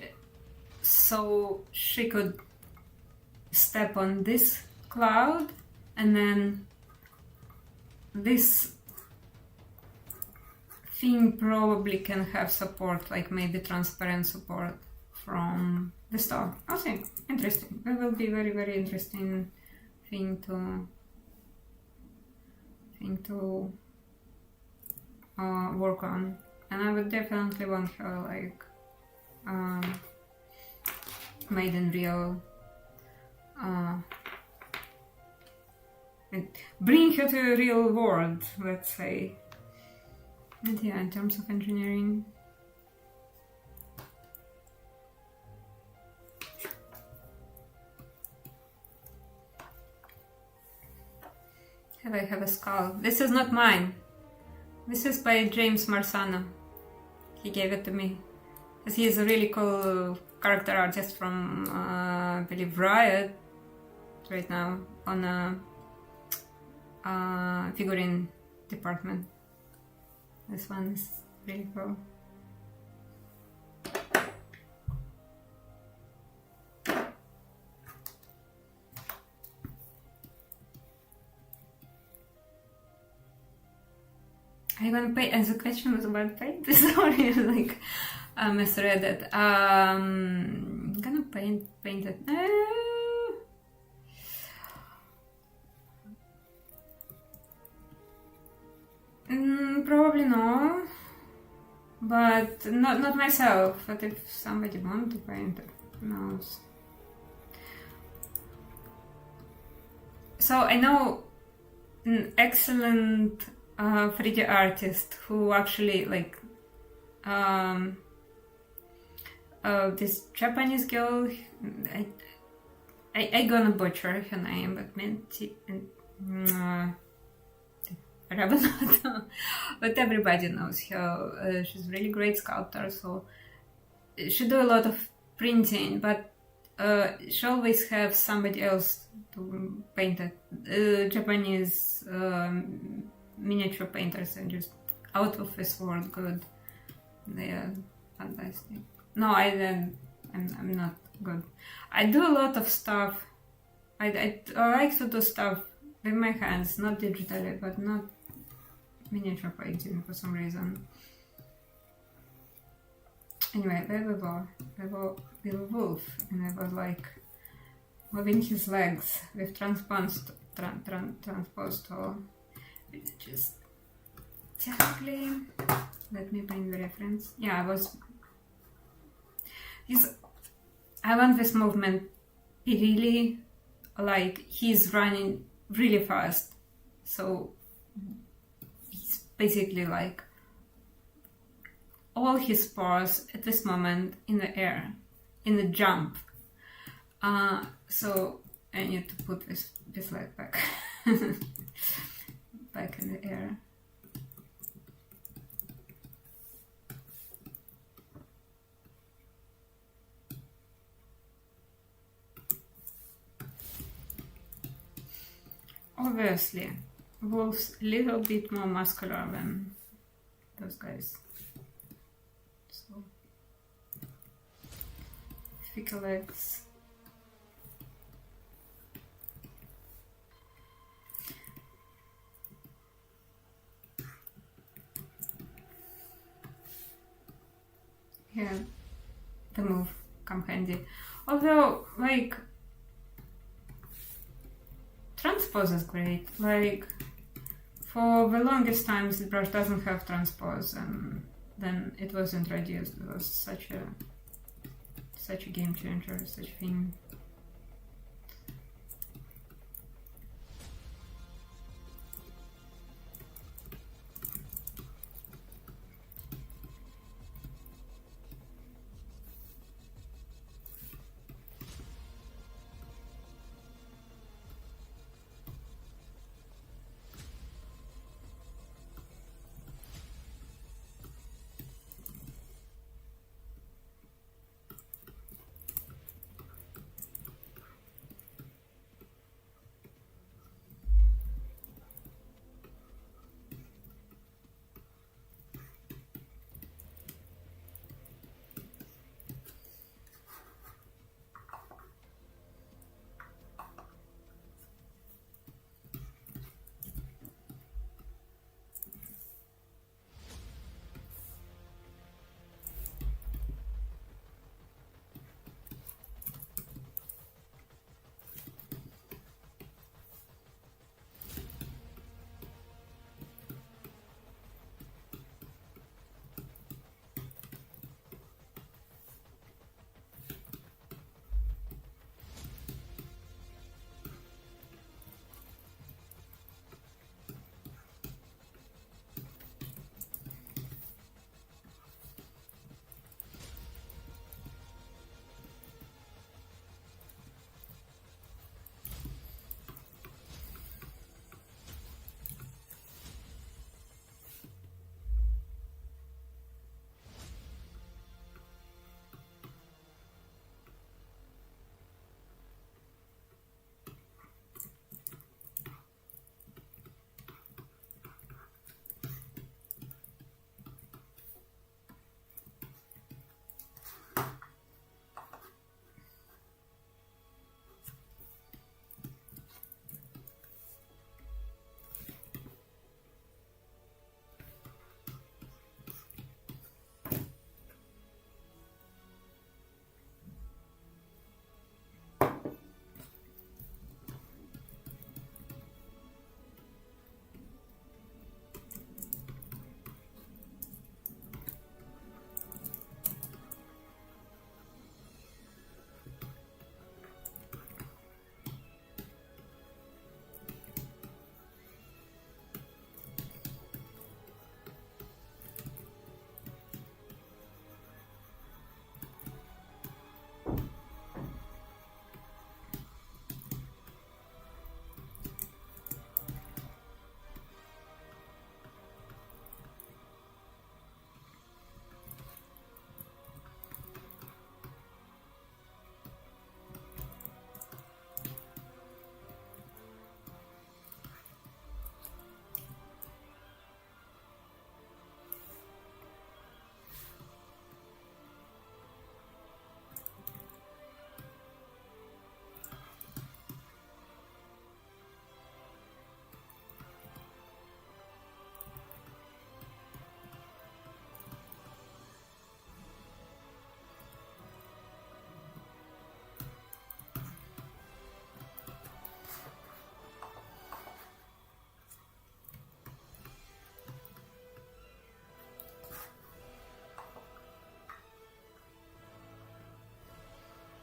so she could step on this cloud, and then this thing probably can have support, like maybe transparent support from the store. I'll see. Interesting. That will be very, very interesting thing to work on. And I would definitely want her like made in real. Bring her to the real world, let's say. And yeah, in terms of engineering. Here I have a skull. This is not mine. This is by James Marsano. He gave it to me. Because he is a really cool character artist from, I believe, Riot right now on a figurine department. This one is really cool. Are you gonna paint? And the question was about paint. Sorry, like I misread it. I'm gonna paint it. Probably no, but not myself. But if somebody wants to paint it, who knows? So I know an excellent 3D artist who actually like this Japanese girl. I gonna butcher her name, but but everybody knows her. She's a really great sculptor, so she do a lot of printing, but she always have somebody else to paint it. Japanese miniature painters are just out of this world good. They are fantastic. No, I'm not good. I do a lot of stuff. I like to do stuff with my hands, not digitally, but not miniature painting for some reason. Anyway, there we go. There was the wolf, and I was like moving his legs with transposed tool. Just exactly. Let me find the reference. Yeah, I want this movement be really like he's running really fast, so he's basically like all his paws at this moment in the air, in the jump. So I need to put this leg back back in the air. Obviously, wolves a little bit more muscular than those guys. So thicker legs. Yeah, the move come handy. Although, like, transpose is great. Like, for the longest time, the brush doesn't have transpose, and then it was introduced. It was such a game changer, such a thing.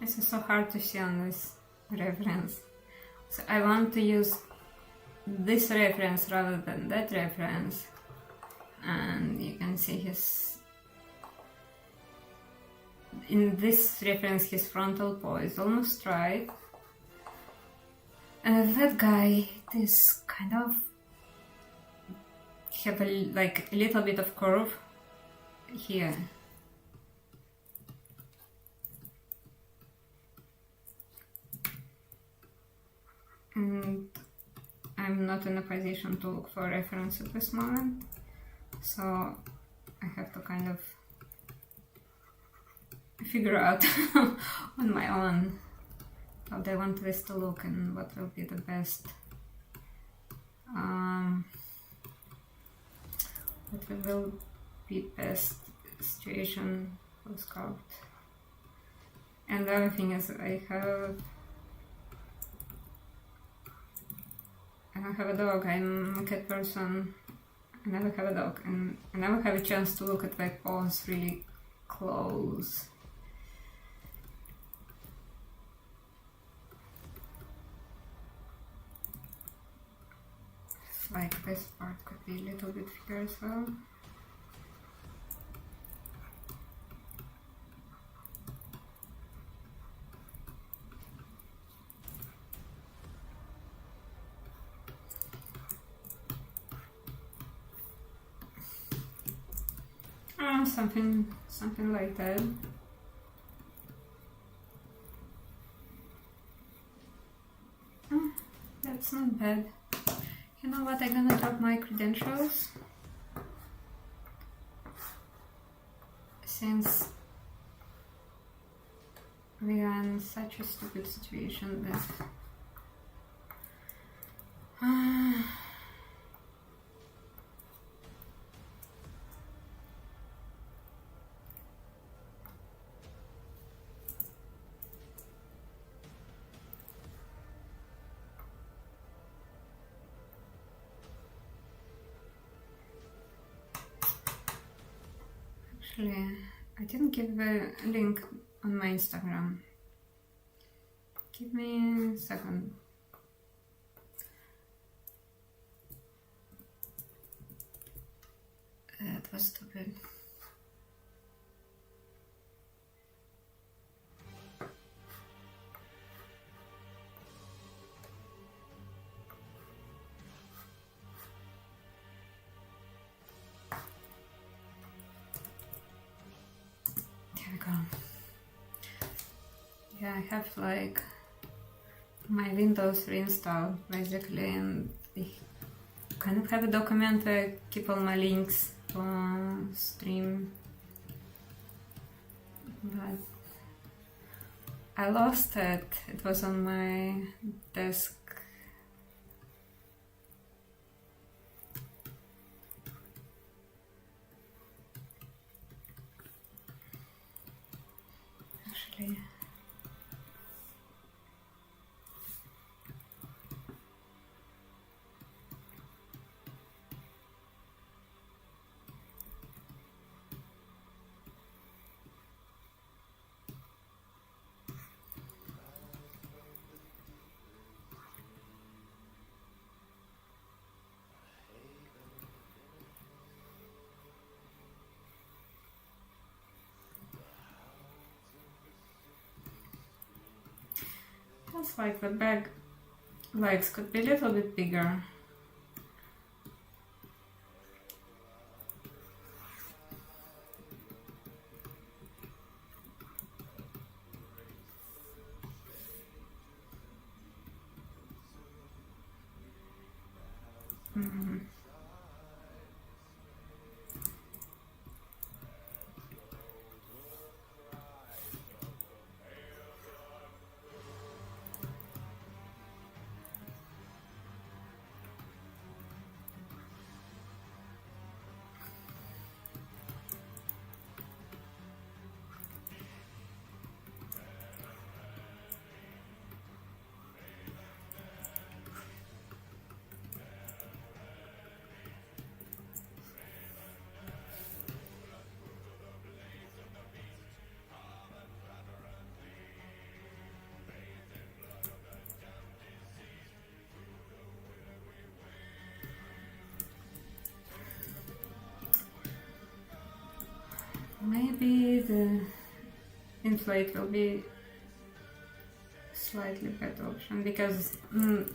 This is so hard to see on this reference. So I want to use this reference rather than that reference. And you can see in this reference his frontal paw is almost right. And that guy is kind of have a little bit of curve here. And I'm not in a position to look for reference at this moment, so I have to kind of figure out on my own how I want this to look and what will be the best what will be best situation for sculpt. And the other thing is I don't have a dog, I'm a cat person, I never have a dog, and I never have a chance to look at my paws really close. It's like this part could be a little bit bigger as well. Something like that. That's not bad. You know what, I'm gonna drop my credentials, since we are in such a stupid situation that actually I didn't give the link on my Instagram. Give me a second. That was stupid. Yeah, I have like my Windows reinstalled basically, and I kind of have a document where I keep all my links to stream, but I lost it. It was on my desk. Actually, it's like the back legs could be a little bit bigger. the inflate will be slightly better option because I'm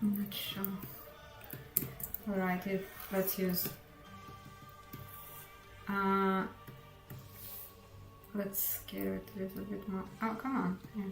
not sure. Alright, let's use let's scale it a little bit more. Oh, come on. Yeah.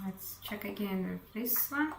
Let's check again with this one.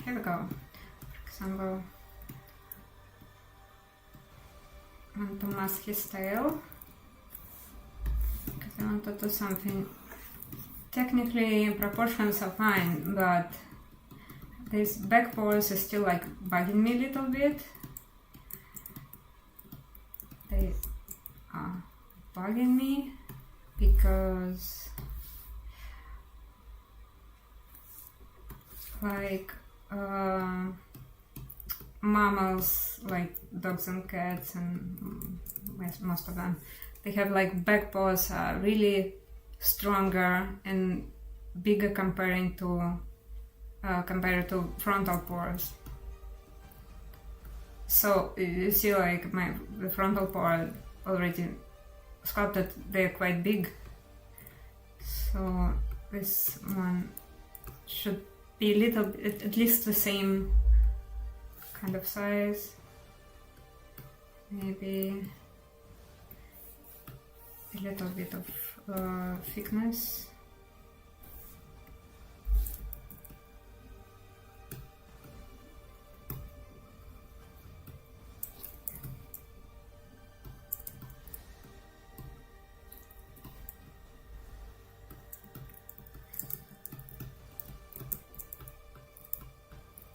Here we go. For example, I want to mask his tail because I want to do something. Technically, proportions are fine, but this back pose is still like bugging me a little bit. They are bugging me because, like, mammals like dogs and cats and most of them, they have like back paws are really stronger and bigger compared to frontal paws. So you see, like the frontal paw already sculpted, they're quite big. So this one should be a little bit, at least the same kind of size, maybe a little bit of thickness.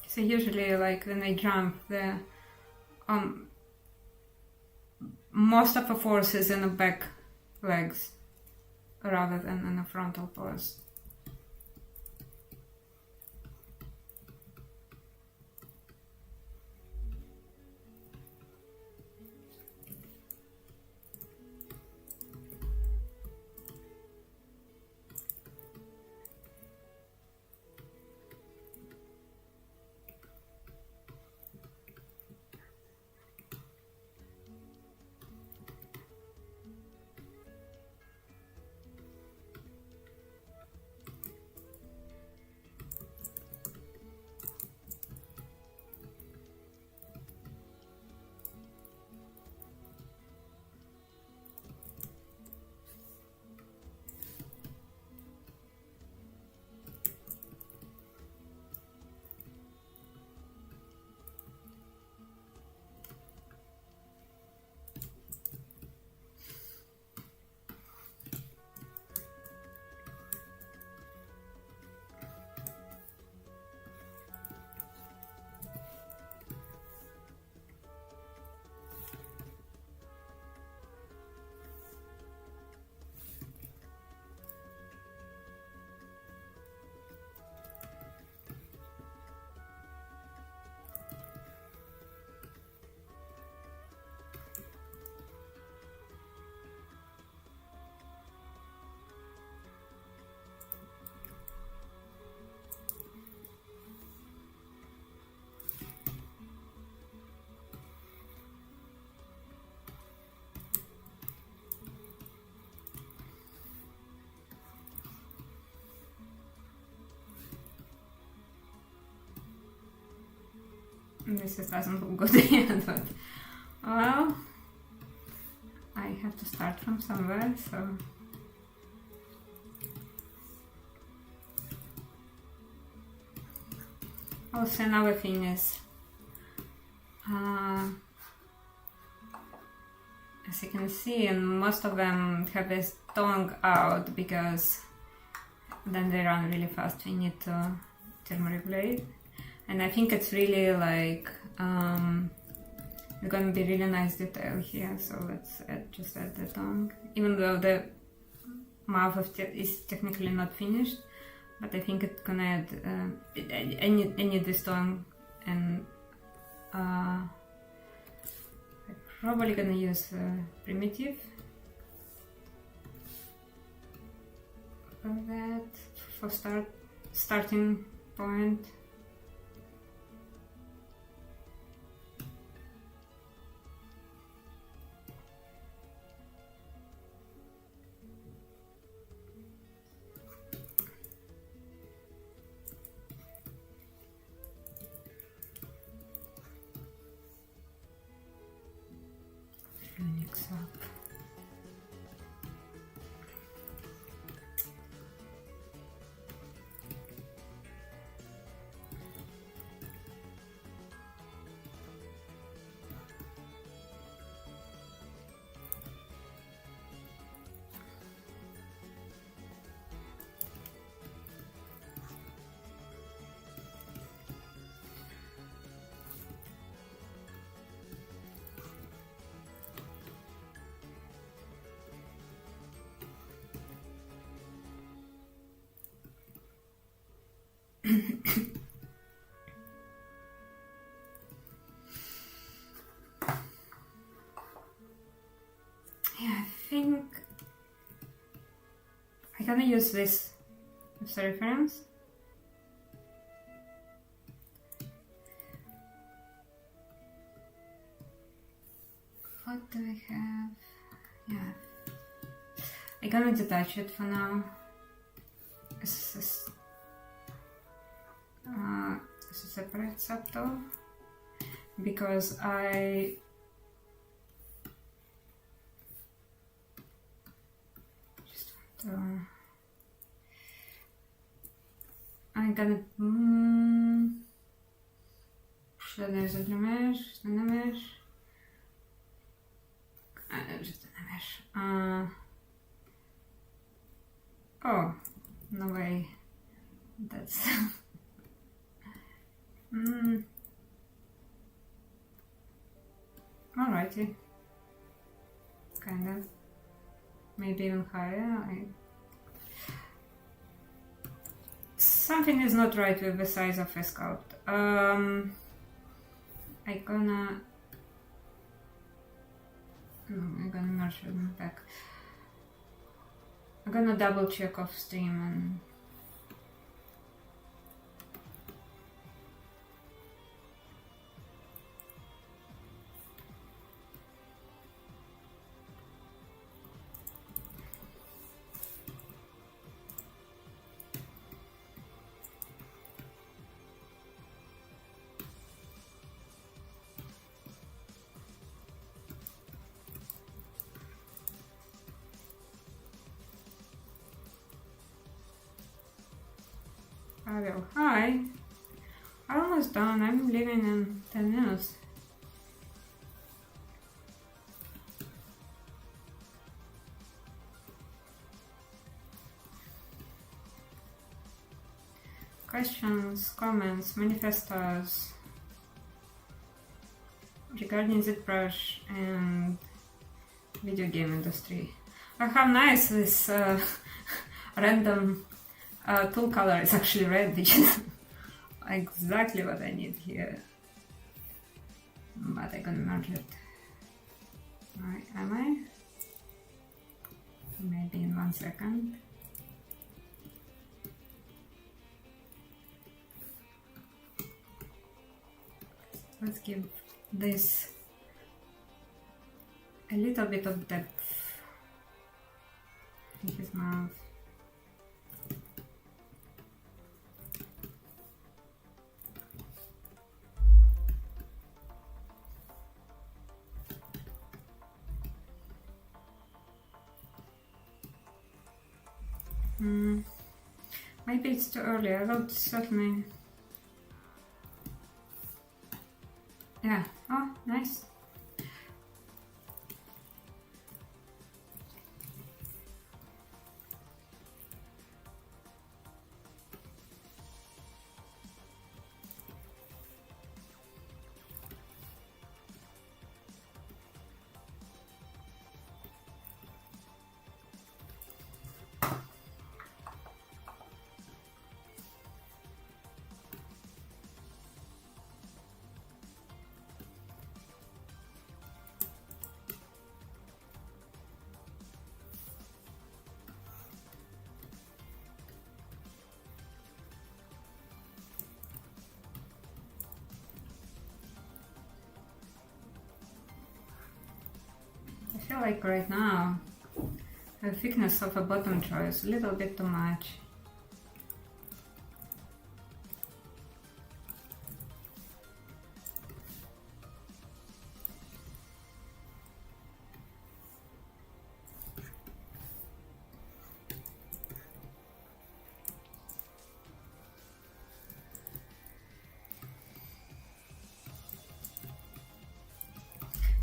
So usually, like when I jump, the most of the force is in the back legs rather than in the frontal paws. This doesn't look good yet, but well, I have to start from somewhere, so also another thing is as you can see, and most of them have this tongue out because then they run really fast. We need to thermoregulate, and I think it's really like it's gonna be really nice detail here. So let's just add the tongue, even though the mouth is technically not finished, but I think it's gonna add. I need this tongue, and I'm probably gonna use primitive for that, for starting point. Mix up. Yeah, I think I'm gonna use this as a reference. What do I have? Yeah, I'm gonna detach it for now. This is a separate subtool because I just want to. I'm gonna śledzę za mesh, na mesh. Just a mesh. Oh, no way. That's alrighty. Kind of. Maybe even higher. Something is not right with the size of a sculpt. I'm gonna merge them back. I'm gonna double check off stream and hi, almost done. I'm leaving in 10 minutes. Questions, comments, manifestos regarding ZBrush and video game industry. How nice this random tool color is actually red, which is exactly what I need here. But I'm gonna merge it. Alright, am I? Maybe in 1 second. Let's give this a little bit of depth in his mouth. Maybe it's too early. I will certainly. Yeah. Oh, nice. I feel like right now the thickness of a bottom drawer is a little bit too much.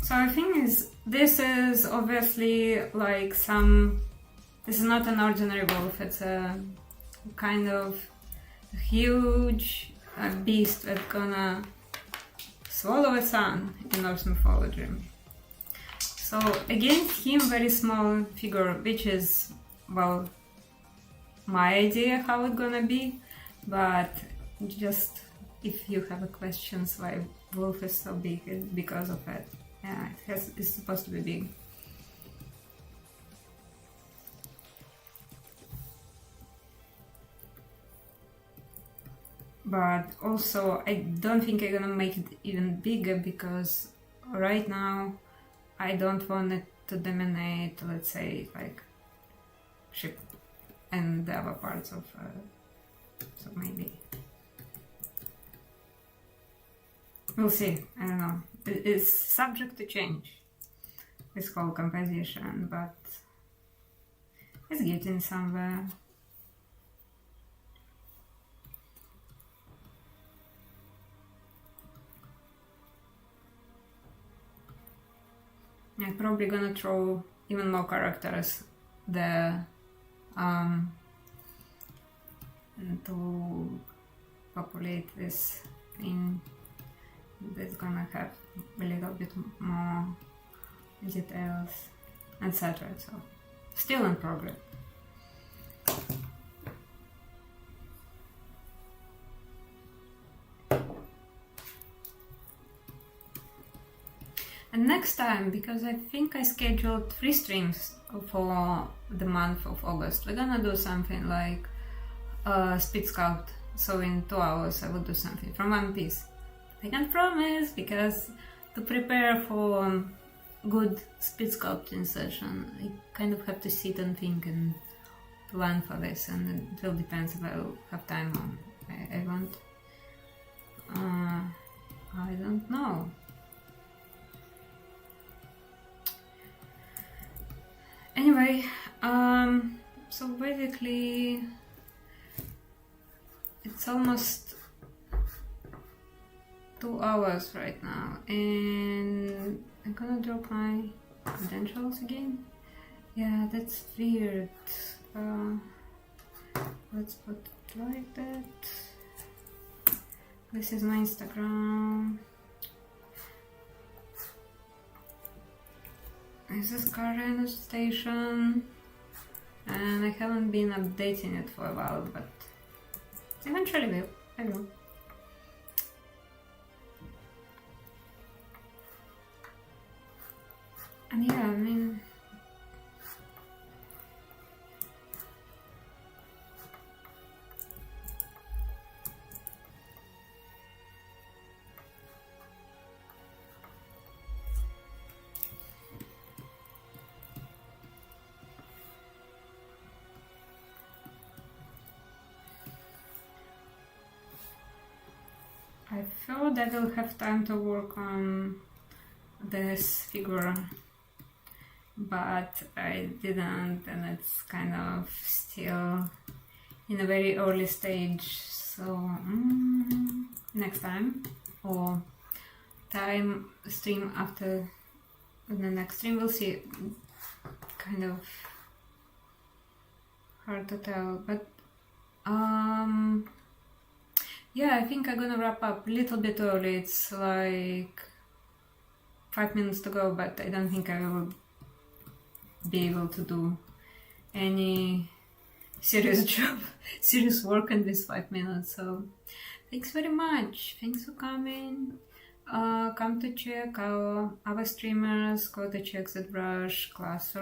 So the thing is, this is obviously like this is not an ordinary wolf, it's a kind of huge beast that's gonna swallow a sun in Norse mythology. So against him, very small figure, which is, well, my idea how it's gonna be, but just if you have questions why wolf is so big, it's because of it. Yeah, it's supposed to be big. But also, I don't think I'm gonna make it even bigger because right now I don't want it to dominate, let's say, like ship and the other parts of. So maybe we'll see. I don't know. It's subject to change, this whole composition, but it's getting somewhere. I'm probably gonna throw even more characters there to populate this thing. That's gonna have a little bit more details, etc. So, still in progress. And next time, because I think I scheduled 3 streams for the month of August, we're gonna do something like Speed Scout. So in 2 hours I will do something from One Piece. I can't promise, because to prepare for good speed sculpting session, I kind of have to sit and think and plan for this, and it will depend if I'll have time or I won't. I don't know. Anyway, so basically it's almost 2 hours right now, and I'm gonna drop my credentials again. Yeah, that's weird. Let's put it like that. This is my Instagram. This is current station, and I haven't been updating it for a while, but eventually I will. And yeah, I mean, I thought I will have time to work on this figure but I didn't, and it's kind of still in a very early stage. So next time, or time stream after the next stream, we'll see. Kind of hard to tell, but yeah, I think I'm gonna wrap up a little bit early. It's like 5 minutes to go, but I don't think I will be able to do any serious job, serious work in this 5 minutes. So thanks very much. Thanks for coming. Come to check our streamers, go to check ZBrush class.